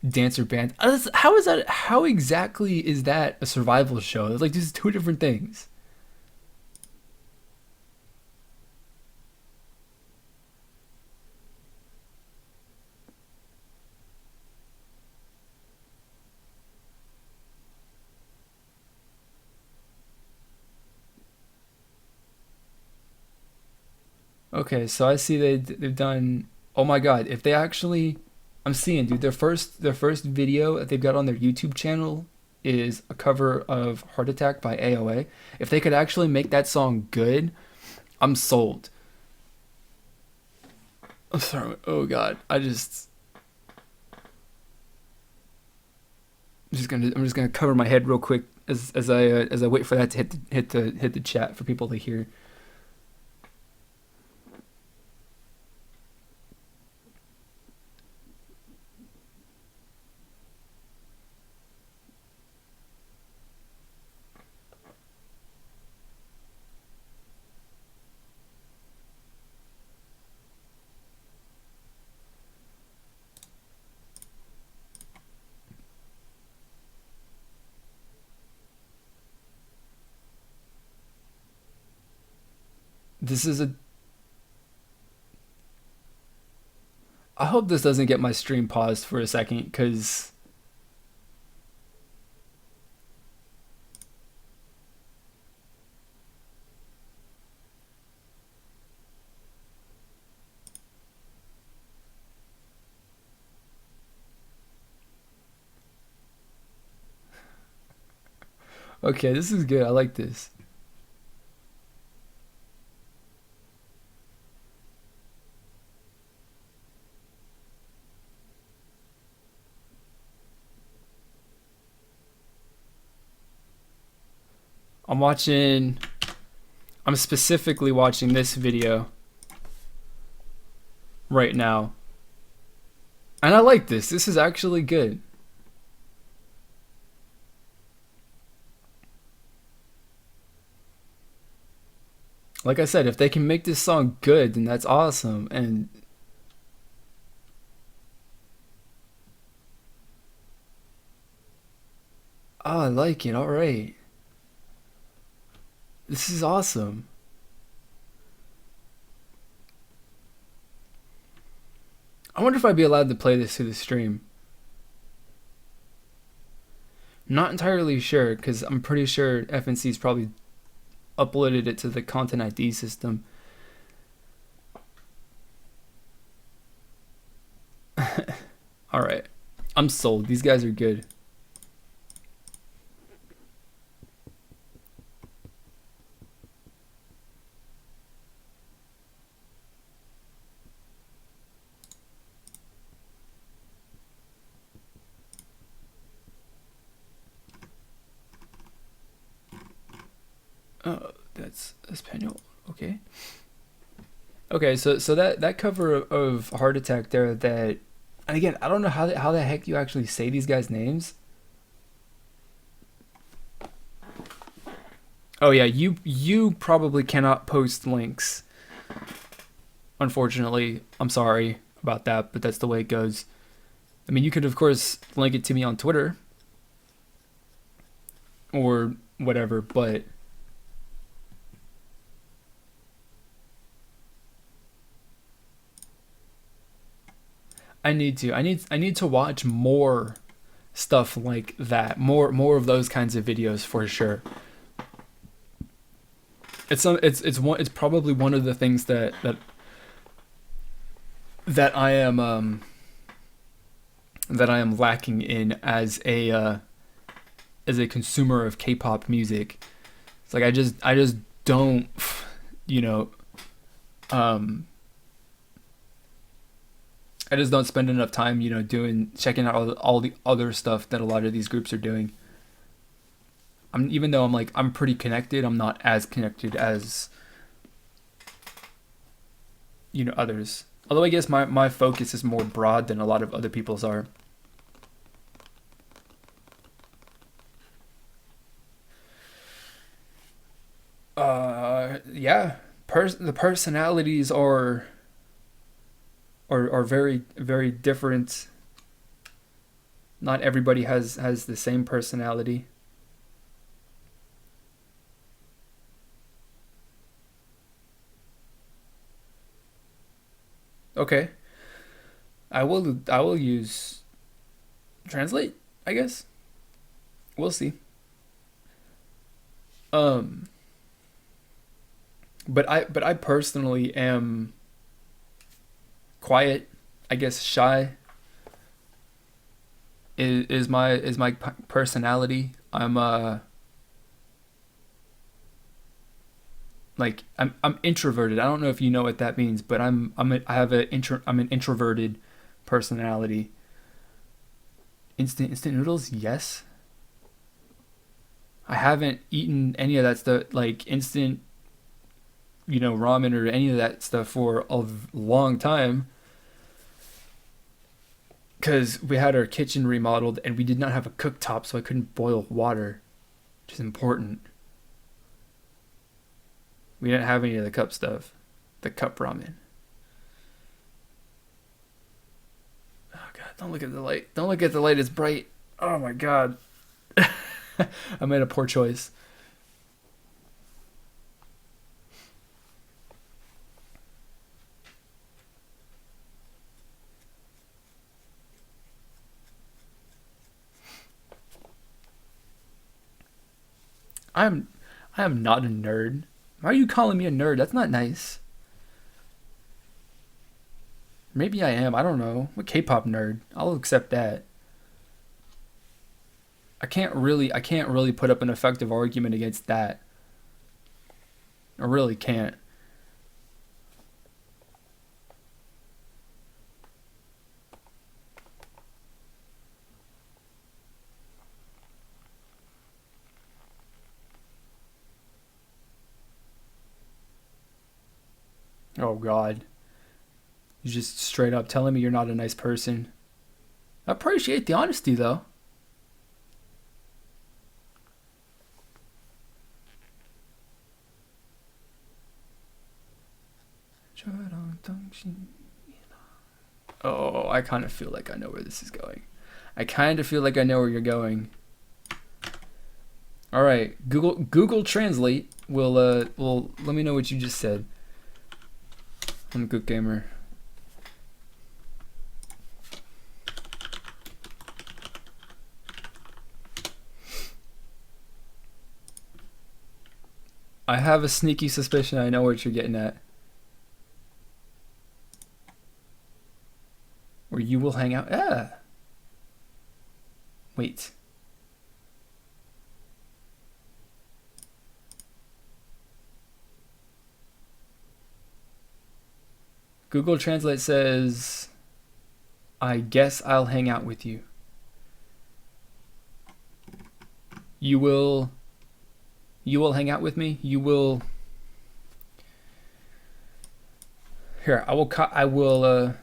Dancer band. How is that? How exactly is that a survival show? It's like these two different things. Okay, so I see they've done. Oh my God! If they actually, I'm seeing, dude. Their first video that they've got on their YouTube channel is a cover of "Heart Attack" by AOA. If they could actually make that song good, I'm sold. I'm sorry. Oh God, I'm just gonna cover my head real quick as I wait for that to hit the chat for people to hear. This is a. I hope this doesn't get my stream paused for a second, because okay, this is good. I like this. I'm watching. I'm specifically watching this video right now, and I like this. This is actually good. Like I said, if they can make this song good, then that's awesome. And oh, I like it. All right, this is awesome. I wonder if I'd be allowed to play this through the stream. Not entirely sure, because I'm pretty sure FNC's probably uploaded it to the Content ID system. All right, I'm sold. These guys are good. That's Espanol. Okay. Okay, so that cover of Heart Attack there, that, and again, I don't know how the heck you actually say these guys' names. Oh yeah, you probably cannot post links. Unfortunately, I'm sorry about that, but that's the way it goes. I mean, you could of course link it to me on Twitter or whatever, but I need to watch more stuff like that. More of those kinds of videos for sure. It's probably one of the things that I am lacking in as a consumer of K-pop music. It's like I just don't, you know, um I just don't spend enough time, doing checking out all the other stuff that a lot of these groups are doing. Even though I'm pretty connected, I'm not as connected as others. Although I guess my focus is more broad than a lot of other people's are. Yeah, the personalities are very very different. Not everybody has the same personality. Okay, I will use translate. I guess we'll see. Um, but I personally am quiet. I guess shy is my personality. I'm I'm introverted. I don't know if you know what that means, but I'm an introverted personality. Instant noodles, yes. I haven't eaten any of that stuff like instant, ramen or any of that stuff for a long time because we had our kitchen remodeled and we did not have a cooktop, so I couldn't boil water, which is important. We didn't have any of the cup stuff, the cup ramen. Oh god, don't look at the light. Don't look at the light. It's bright. Oh my god. I made a poor choice. I'm I am not a nerd. Why are you calling me a nerd? That's not nice. Maybe I am. I don't know. I'm a K-pop nerd. I'll accept that. I can't really put up an effective argument against that. I really can't. Oh god. You just straight up telling me you're not a nice person. I appreciate the honesty though. Oh, I kind of feel like I know where this is going. I kind of feel like I know where you're going. All right, Google Translate will let me know what you just said. I'm a good gamer. I have a sneaky suspicion I know what you're getting at. Where you will hang out. Ah. Wait. Google Translate says, I guess I'll hang out with you. You will hang out with me? You will. Here, I will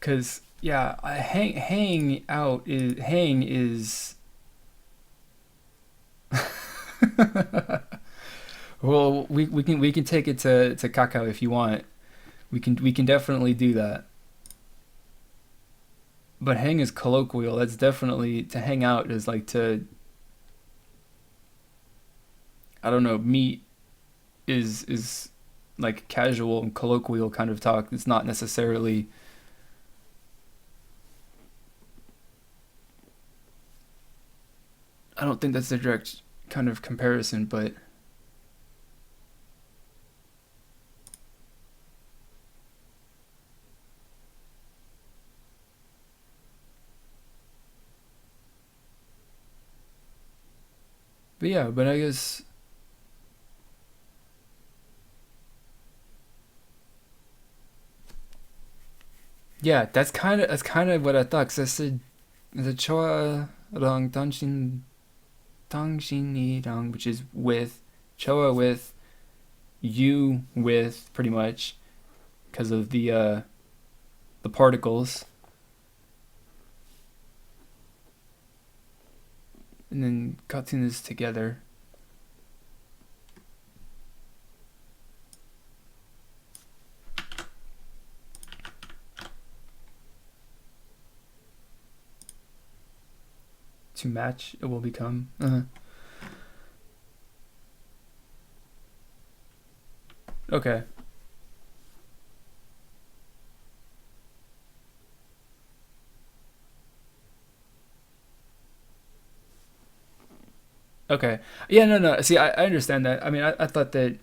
Cause yeah, hang is well, we can take it to Kakao if you want. We can definitely do that. But hang is colloquial. That's definitely to hang out is like to, I don't know, meet is like casual and colloquial kind of talk. It's not necessarily, I don't think that's the direct kind of comparison, but yeah, but I guess yeah, that's kind of what I thought. Cause I said the choa rang tangshinirang, which is with choa with you with pretty much because of the particles, and then katsun is together to match. It will become. Okay. Okay. Yeah. No. No. See, I understand that. I mean, I thought that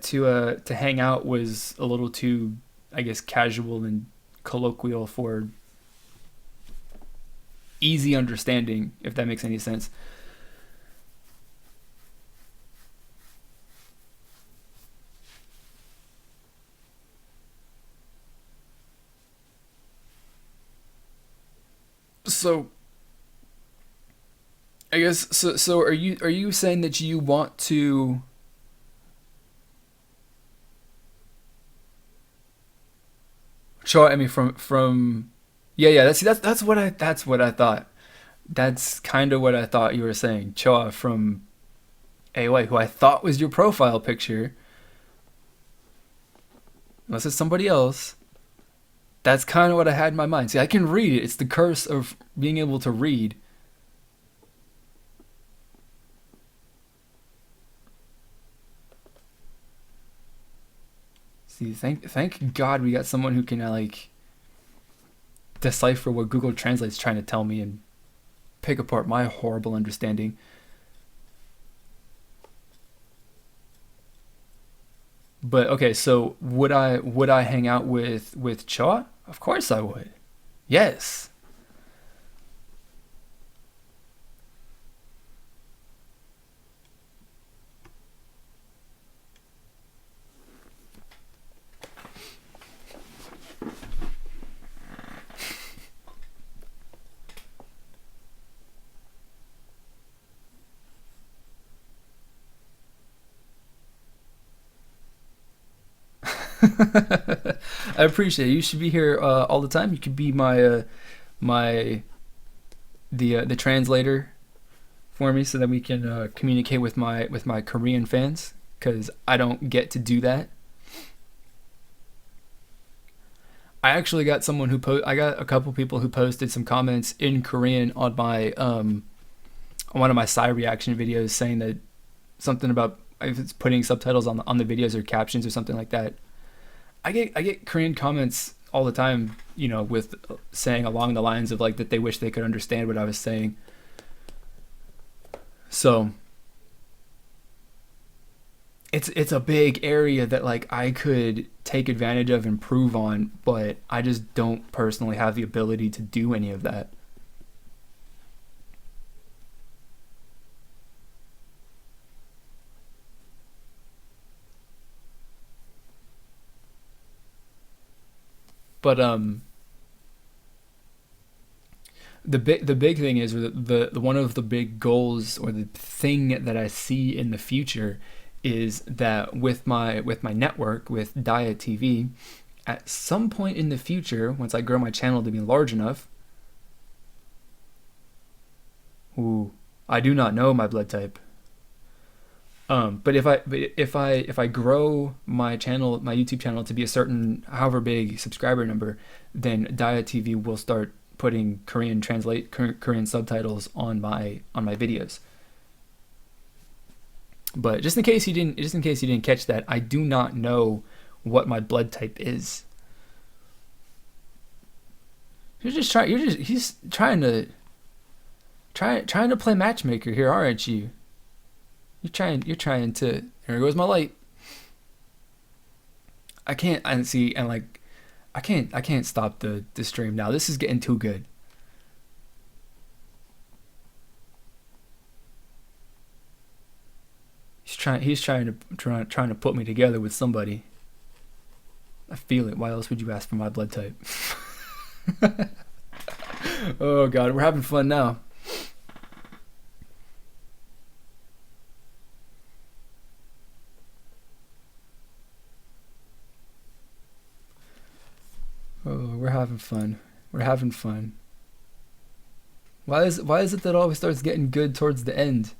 to hang out was a little too, I guess, casual and colloquial for easy understanding, if that makes any sense. So I guess so. So are you saying that you want to? Show? I mean, from. Yeah, yeah. That's what I thought. That's kind of what I thought you were saying. Choa from AOA, who I thought was your profile picture, unless it's somebody else. That's kind of what I had in my mind. See, I can read it. It's the curse of being able to read. See, thank God we got someone who can like decipher what Google Translate's trying to tell me and pick apart my horrible understanding. But okay, so would I hang out with Choa? Of course I would. Yes. I appreciate it. You should be here all the time. You could be my the translator for me, so that we can communicate with my Korean fans, because I don't get to do that. I actually got someone who I got a couple people who posted some comments in Korean on my on one of my side reaction videos, saying that something about if it's putting subtitles on the videos or captions or something like that. I get Korean comments all the time, with saying along the lines of like that they wish they could understand what I was saying. So it's a big area that like I could take advantage of, improve on, but I just don't personally have the ability to do any of that. But the big thing is the one of the big goals, or the thing that I see in the future, is that with my network with Dia TV, at some point in the future, once I grow my channel to be large enough, ooh, I do not know my blood type. But if I grow my channel, my YouTube channel, to be a certain however big subscriber number, then Dia TV will start putting Korean subtitles on my videos. But just in case you didn't catch that, I do not know what my blood type is. He's trying to play matchmaker here, aren't you? You're trying to. There goes my light. I can't. And see, and like, I can't stop the stream now. This is getting too good. He's trying to put me together with somebody. I feel it. Why else would you ask for my blood type? Oh God, we're having fun now. Oh, we're having fun. We're having fun. Why is it that it always starts getting good towards the end?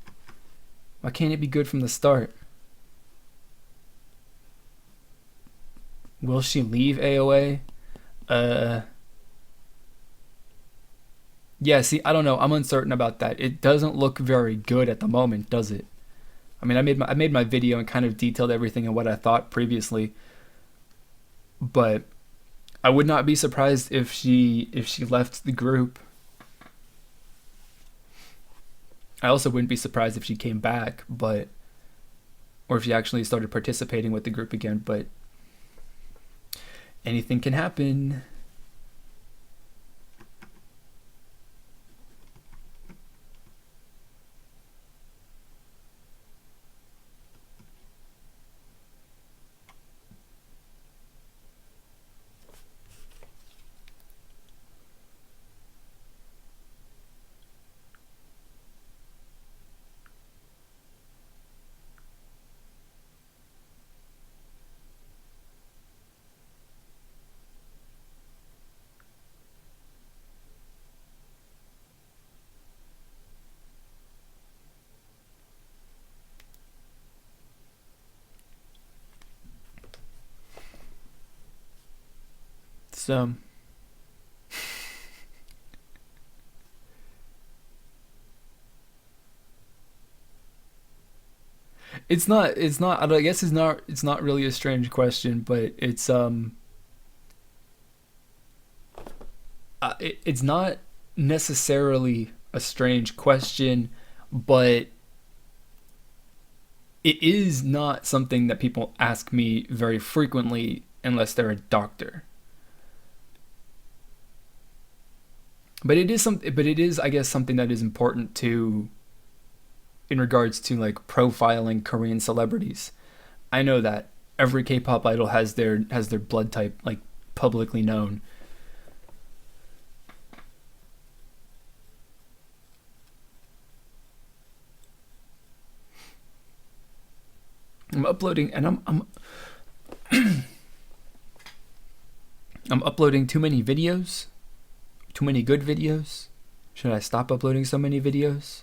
Why can't it be good from the start? Will she leave AOA? Uh yeah, see, I don't know. I'm uncertain about that. It doesn't look very good at the moment, does it? I mean, I made my video and kind of detailed everything and what I thought previously, but I would not be surprised if she left the group. I also wouldn't be surprised if she came back, but or if she actually started participating with the group again, but anything can happen. So it's not I guess it's not really a strange question, but it's not necessarily a strange question, but it is not something that people ask me very frequently unless they're a doctor. But it is I guess something that is important to in regards to like profiling Korean celebrities. I know that every K-pop idol has their blood type like publicly known. I'm uploading and I'm uploading too many videos, too many good videos. Should I stop uploading so many videos?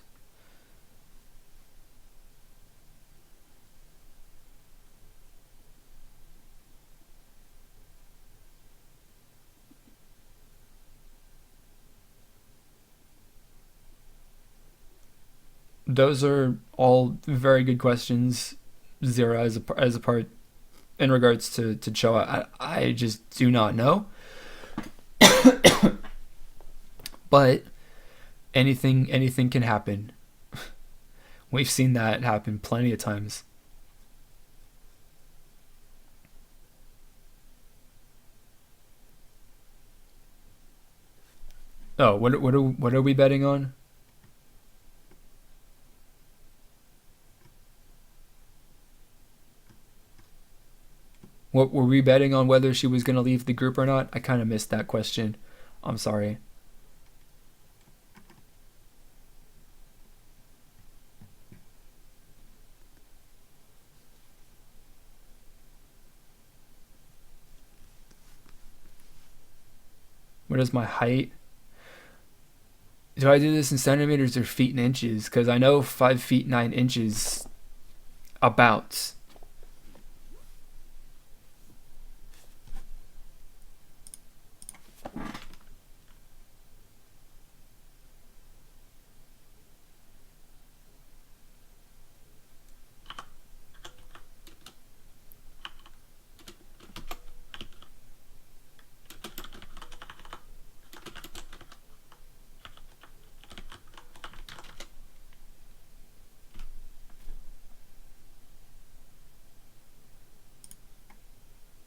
Those are all very good questions. Zero as a part in regards to Choa. I just do not know, but anything can happen. We've seen that happen plenty of times. Oh, what are we betting on? What were we betting on, whether she was going to leave the group or not? I kind of missed that question. I'm sorry. What is my height? Do I do this in centimeters or feet and inches? Because I know 5 feet 9 inches about.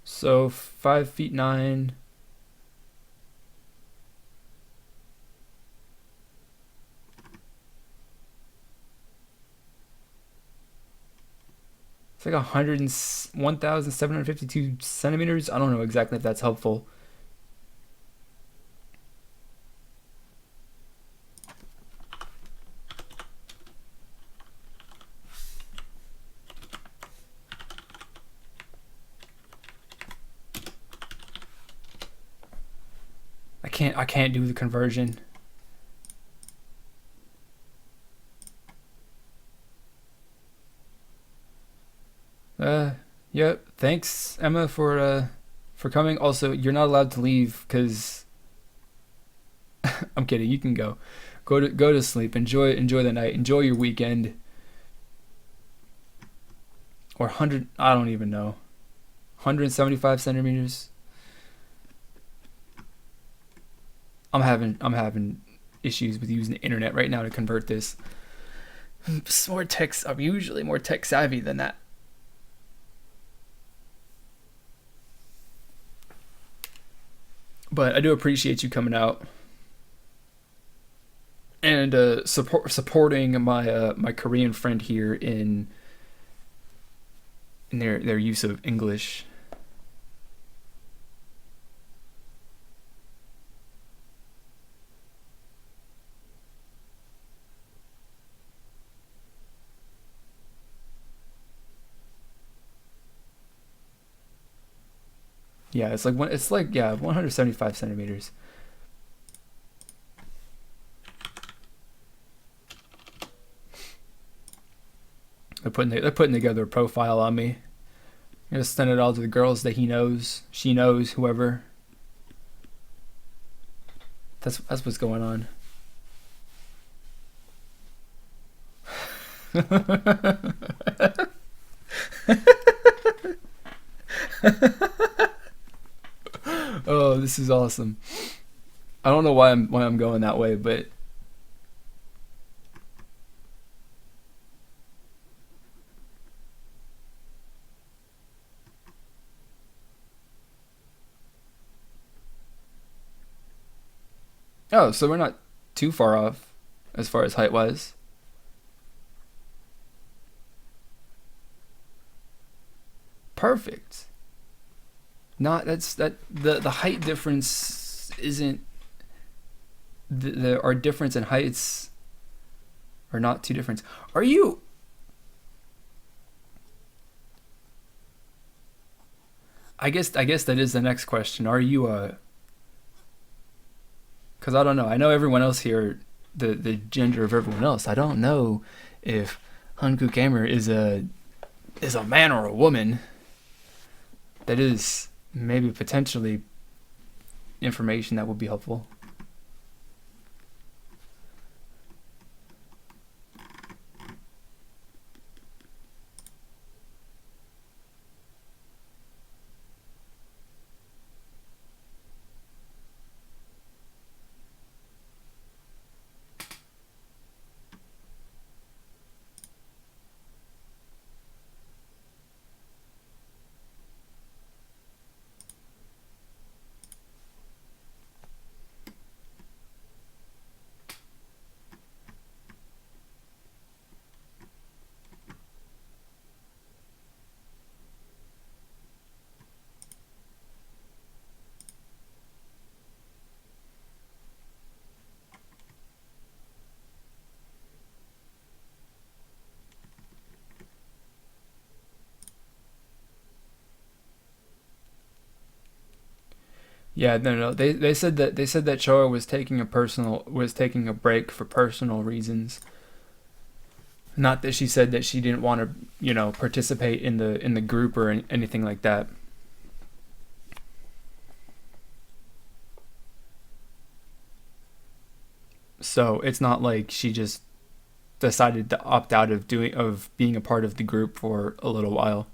So 5 feet 9. It's like 1,752 centimeters. I don't know exactly if that's helpful. I can't do the conversion. Yep. Thanks, Emma, for coming. Also, you're not allowed to leave because I'm kidding. You can go. Go to sleep. Enjoy the night. Enjoy your weekend. Or 100, I don't even know. 175 centimeters. I'm having issues with using the internet right now to convert this. I'm usually more tech savvy than that. But I do appreciate you coming out and supporting my Korean friend here in their use of English. Yeah, it's like yeah, 175 centimeters. They're putting together a profile on me. I'm gonna send it all to the girls that he knows, she knows, whoever. That's what's going on. Oh, this is awesome. I don't know why I'm going that way, but oh, so we're not too far off as far as height wise. Perfect. Not that's that the height difference isn't our difference in heights are not too different. Are you? I guess that is the next question. Are you because I don't know. I know everyone else here, the gender of everyone else. I don't know if Hanku Gamer is a man or a woman. That is maybe potentially information that would be helpful. Yeah, no. They said that Choa was taking a break for personal reasons. Not that she said that she didn't want to, participate in the group or anything like that. So it's not like she just decided to opt out of being a part of the group for a little while.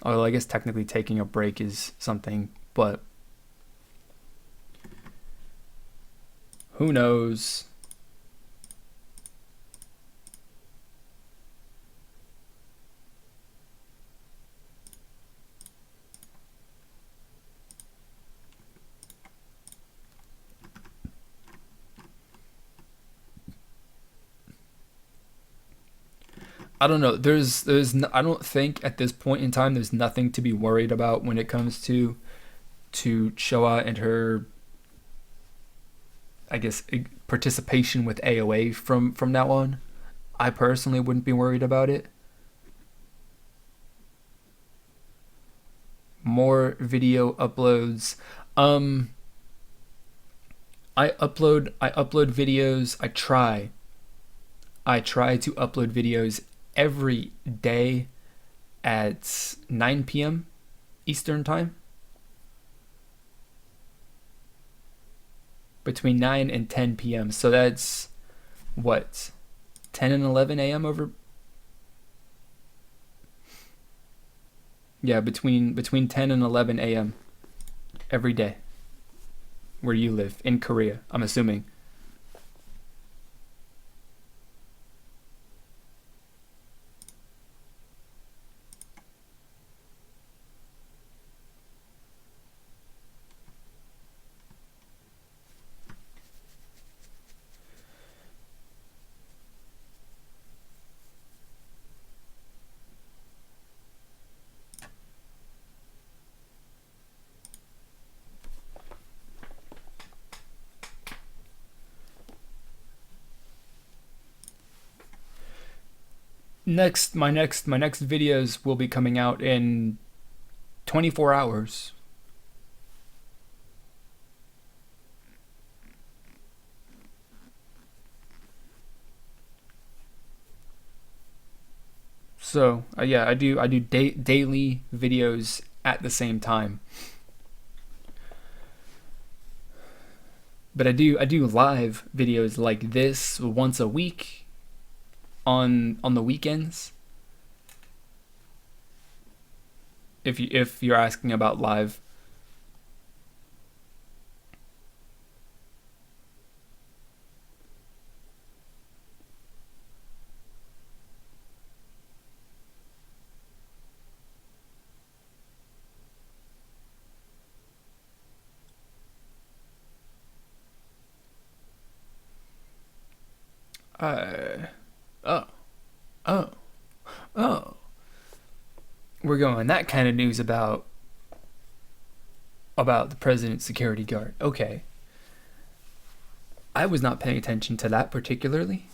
Although I guess technically taking a break is something, but who knows? I don't know. I don't think at this point in time there's nothing to be worried about when it comes to Showa and her, I guess, participation with AOA from now on. I personally wouldn't be worried about it. More video uploads. Um, I upload videos. I try to upload videos every day at 9 p.m. Eastern time, between 9 and 10 p.m. So that's what, 10 and 11 a.m. over. Yeah, between 10 and 11 a.m. every day where you live in Korea, I'm assuming. My next videos will be coming out in 24 hours. So yeah, I do daily videos at the same time, but I do live videos like this once a week on the weekends. If you're asking about live, uh oh oh oh, we're going that kind of news about the president's security guard. Okay, I was not paying attention to that particularly.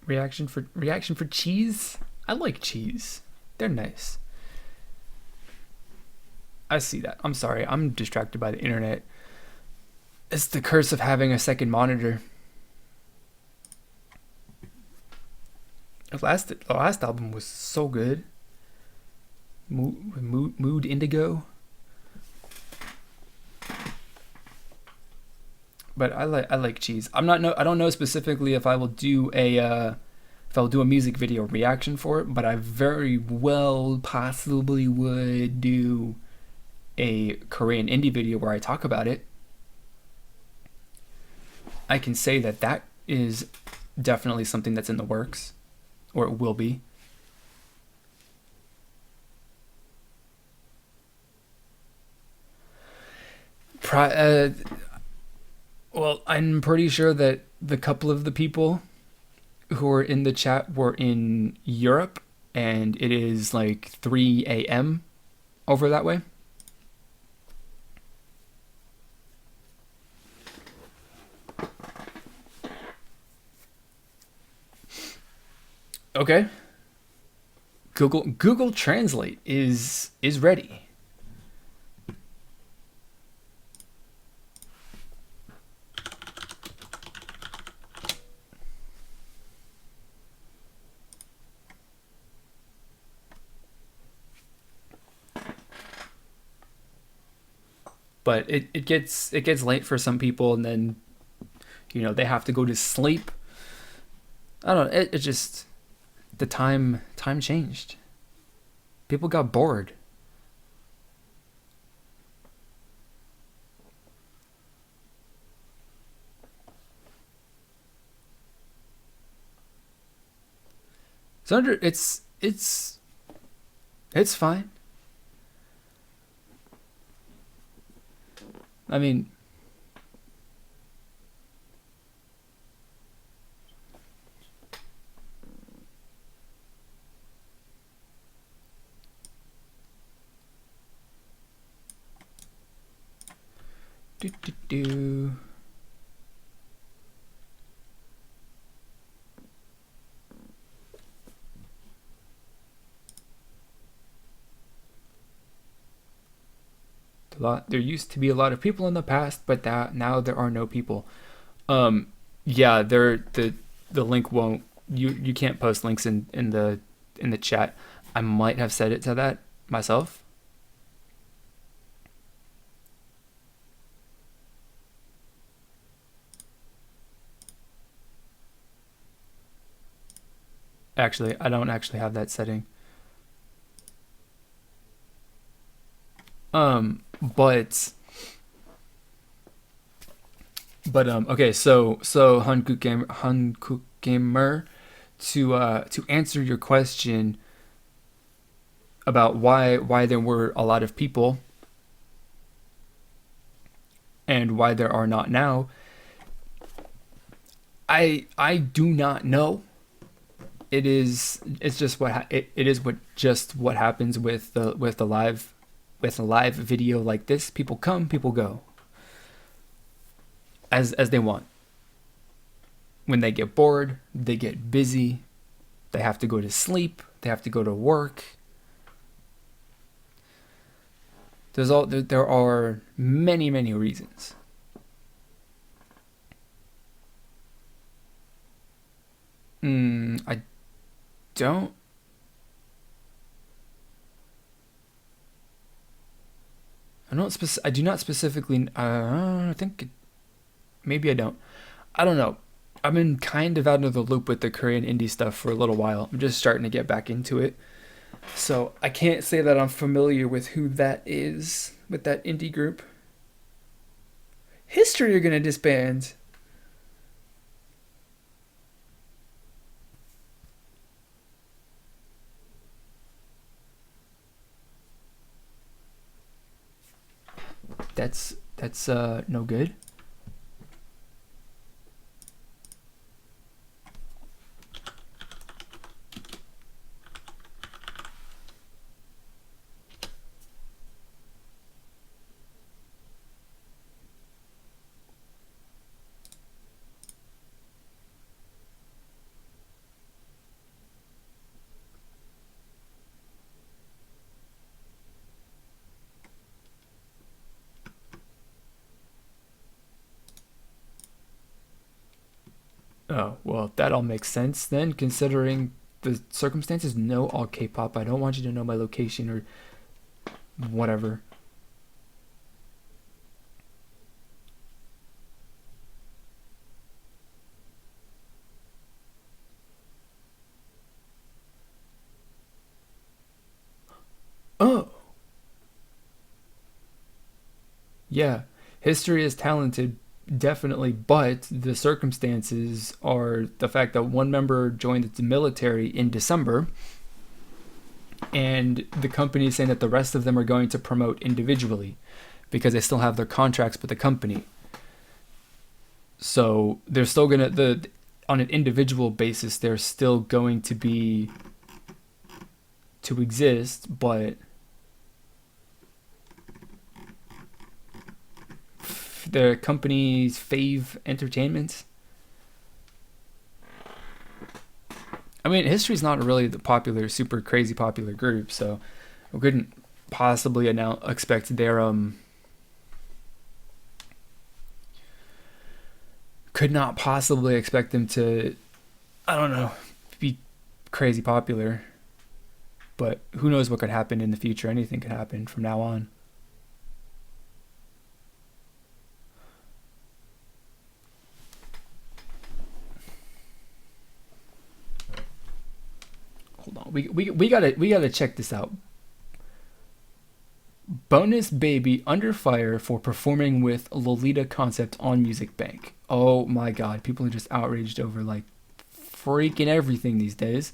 Reaction for cheese. I like cheese. They're nice. I see that. I'm sorry. I'm distracted by the internet. It's the curse of having a second monitor. The last album was so good. Mood Indigo. but I like cheese. I'm not no I don't know specifically if I will do a music video reaction for it, but I very well possibly would do a Korean indie video where I talk about it. I can say that that is definitely something that's in the works, or it will be. Pri- uh, well, I'm pretty sure that the couple of the people who were in the chat were in Europe, and it is like 3 a.m. over that way. Okay. Google Translate is ready. But it gets late for some people, and then they have to go to sleep. I don't know. It just the time changed. People got bored. So it's fine. I mean, do do do. There used to be a lot of people in the past, but that now there are no people. Um, yeah, the link won't. You can't post links in the chat. I might have said it to that myself. Actually, I don't actually have that setting. But okay, so Hankook Gamer, to answer your question about why there were a lot of people and why there are not now, I do not know. It's just it is what happens with a live video like this. People come, people go as they want. When they get bored, they get busy, they have to go to sleep, they have to go to work. There are many reasons. I don't I do not specifically. I think maybe I don't. I don't know. I've been kind of out of the loop with the Korean indie stuff for a little while. I'm just starting to get back into it. So I can't say that I'm familiar with who that is with that indie group. History are gonna disband. That's no good. Oh, well, that all makes sense then, considering the circumstances. No, all K-pop. I don't want you to know my location or whatever. Yeah, history is talented, definitely, but the circumstances are the fact that one member joined the military in December, and the company is saying that the rest of them are going to promote individually because they still have their contracts with the company. So they're still gonna the on an individual basis they're still going to be to exist, but the company's Fave Entertainment. I mean, history's not really the popular, super crazy popular group, so we couldn't possibly expect their could not possibly expect them to, I don't know, be crazy popular. But who knows what could happen in the future? Anything could happen from now on. Hold on, we gotta check this out. Bonus Baby under fire for performing with Lolita concept on Music Bank. Oh my god, people are just outraged over like freaking everything these days.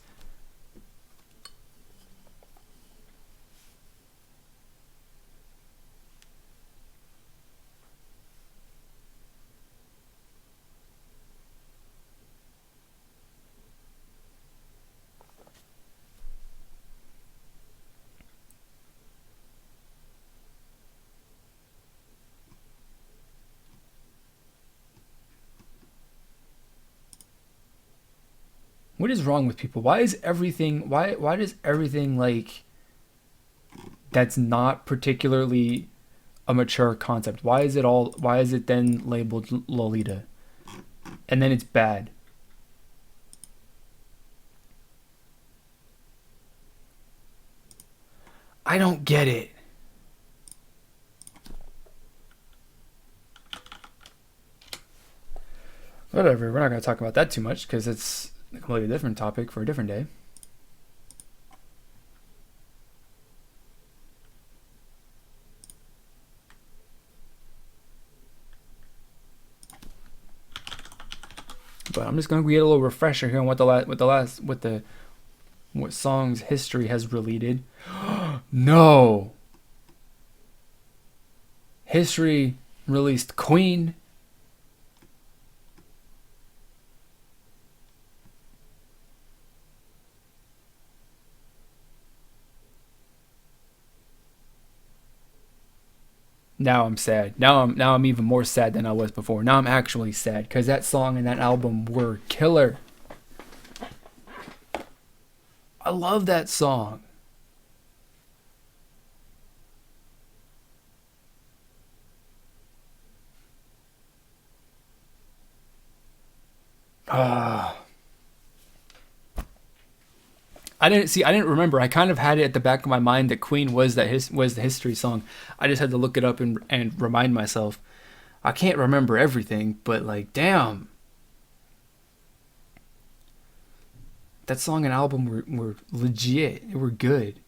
What is wrong with people? Why does everything like that's not particularly a mature concept? Why is it then labeled Lolita? And then it's bad. I don't get it. Whatever, we're not going to talk about that too much because it's a completely different topic for a different day. But I'm just going to get a little refresher here on what songs history has related. No. History released Queen. Now I'm sad. Now I'm even more sad than I was before. Now I'm actually sad because that song and that album were killer. I love that song. Ah. I didn't remember. I kind of had it at the back of my mind that Queen was the history song. I just had to look it up and remind myself. I can't remember everything, but like damn. That song and album were legit. They were good.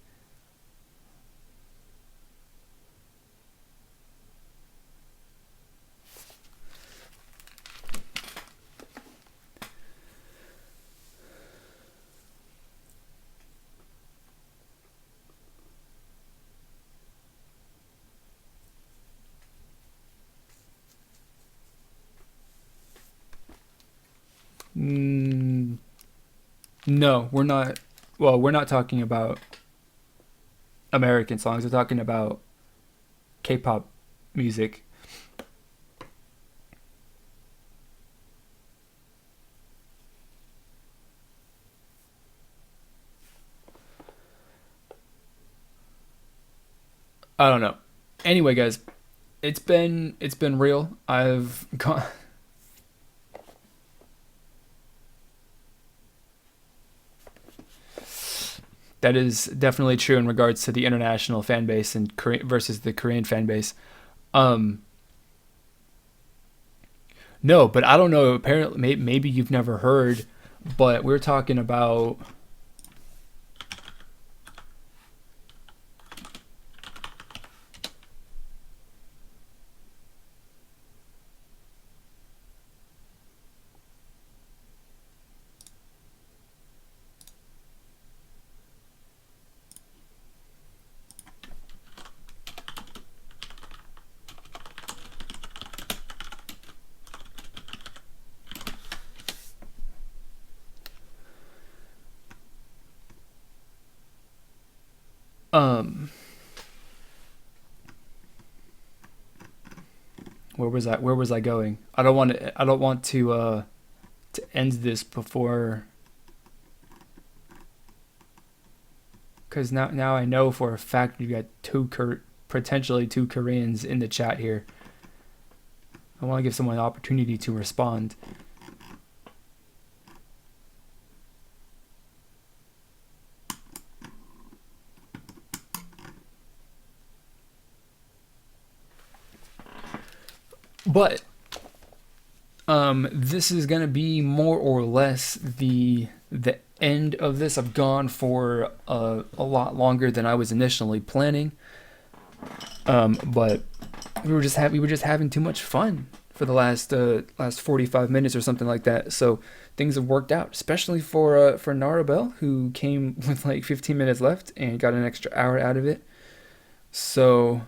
Mm, no, we're not. Well, we're not talking about American songs. We're talking about K-pop music. I don't know. Anyway, guys, it's been real. I've gone. That is definitely true in regards to the international fan base and versus the Korean fan base. Um, no, but I don't know. Apparently, maybe you've never heard, but we're talking about. Um, where was I going? I don't want to end this before, because now I know for a fact you got potentially two Koreans in the chat here. I want to give someone an opportunity to respond. But this is gonna be more or less the end of this. I've gone for a lot longer than I was initially planning. But we were just having too much fun for the last 45 minutes or something like that. So things have worked out, especially for Narabel, who came with like 15 minutes left and got an extra hour out of it. So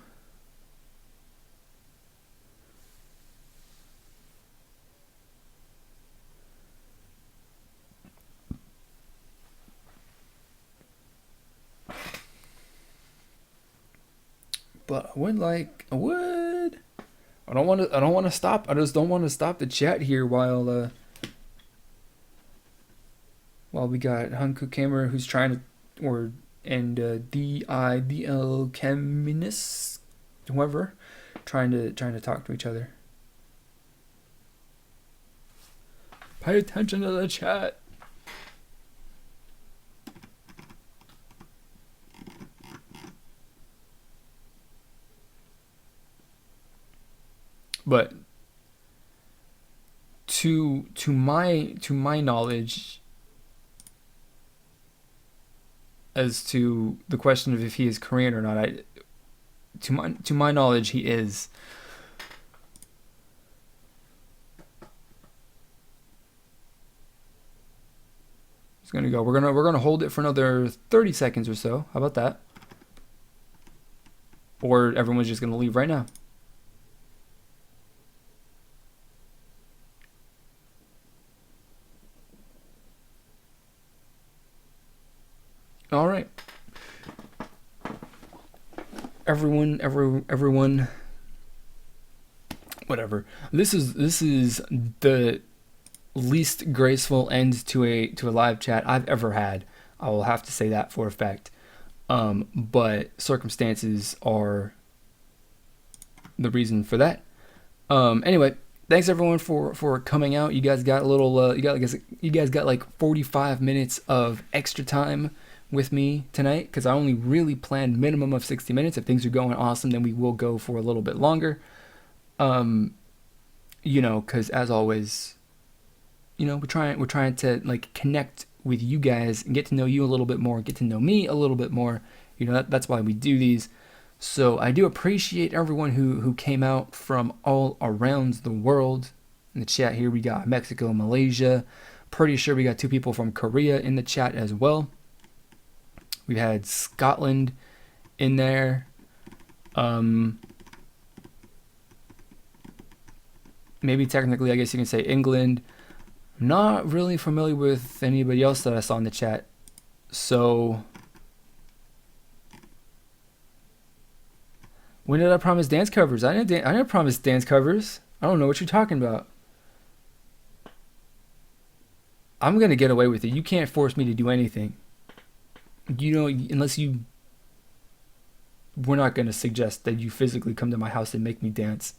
but I don't want to stop. I just don't want to stop the chat here while we got Hanku Kamer who's trying to, or and DIDL Cheminis, whoever, trying to talk to each other. Pay attention to the chat. But to my knowledge, as to the question of if he is Korean or not, to my knowledge, he is. It's gonna go. We're gonna hold it for another 30 seconds or so. How about that? Or everyone's just gonna leave right now. All right. Everyone. Whatever. This is the least graceful end to a live chat I've ever had. I will have to say that for a fact. But circumstances are the reason for that. Anyway, thanks everyone for coming out. You guys got a little. You guys got like 45 minutes of extra time with me tonight, because I only really planned minimum of 60 minutes. If things are going awesome, then we will go for a little bit longer. Because as always, we're trying to like connect with you guys and get to know you a little bit more, get to know me a little bit more. That's why we do these. So I do appreciate everyone who came out from all around the world. In the chat here, we got Mexico, Malaysia. Pretty sure we got 2 people from Korea in the chat as well. We've had Scotland in there. Maybe technically, I guess you can say England. Not really familiar with anybody else that I saw in the chat. So when did I promise dance covers? I didn't promise dance covers. I don't know what you're talking about. I'm gonna get away with it. You can't force me to do anything. Unless you. We're not gonna suggest that you physically come to my house and make me dance.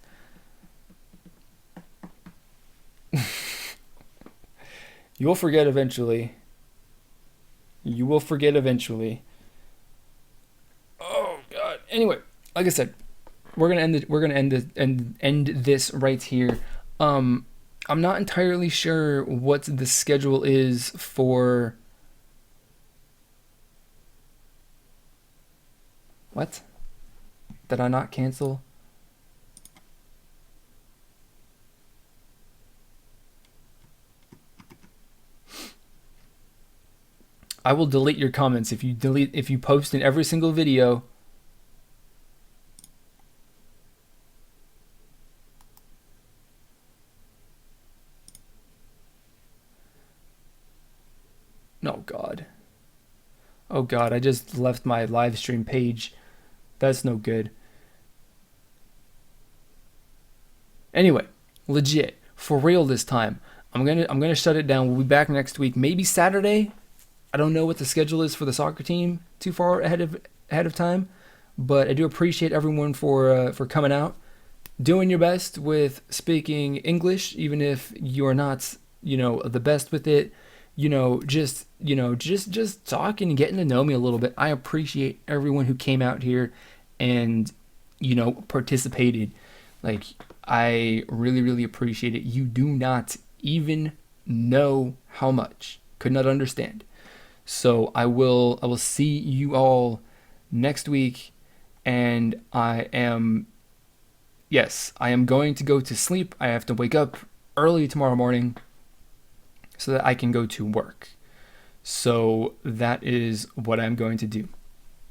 You'll forget eventually. You will forget eventually. Oh God. Anyway, like I said, we're gonna end this right here. I'm not entirely sure what the schedule is for. What? Did I not cancel? I will delete your comments if you post in every single video. No, God. Oh God, I just left my live stream page. That's no good. Anyway, legit, for real this time. I'm gonna shut it down. We'll be back next week, maybe Saturday. I don't know what the schedule is for the soccer team too far ahead of time, but I do appreciate everyone for coming out, doing your best with speaking English, even if you're not the best with it. Just talking and getting to know me a little bit. I appreciate everyone who came out here and participated. Like, I really, really appreciate it. You do not even know how much. Could not understand. So I will see you all next week, and I am going to go to sleep. I have to wake up early tomorrow morning so that I can go to work. So that is what I'm going to do.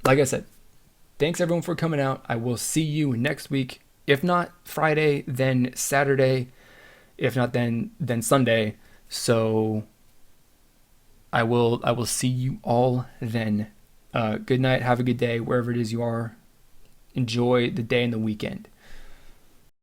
Like I said, thanks everyone for coming out. I will see you next week. If not Friday, then Saturday. If not, then Sunday. So I will see you all then. Good night. Have a good day wherever it is you are. Enjoy the day and the weekend.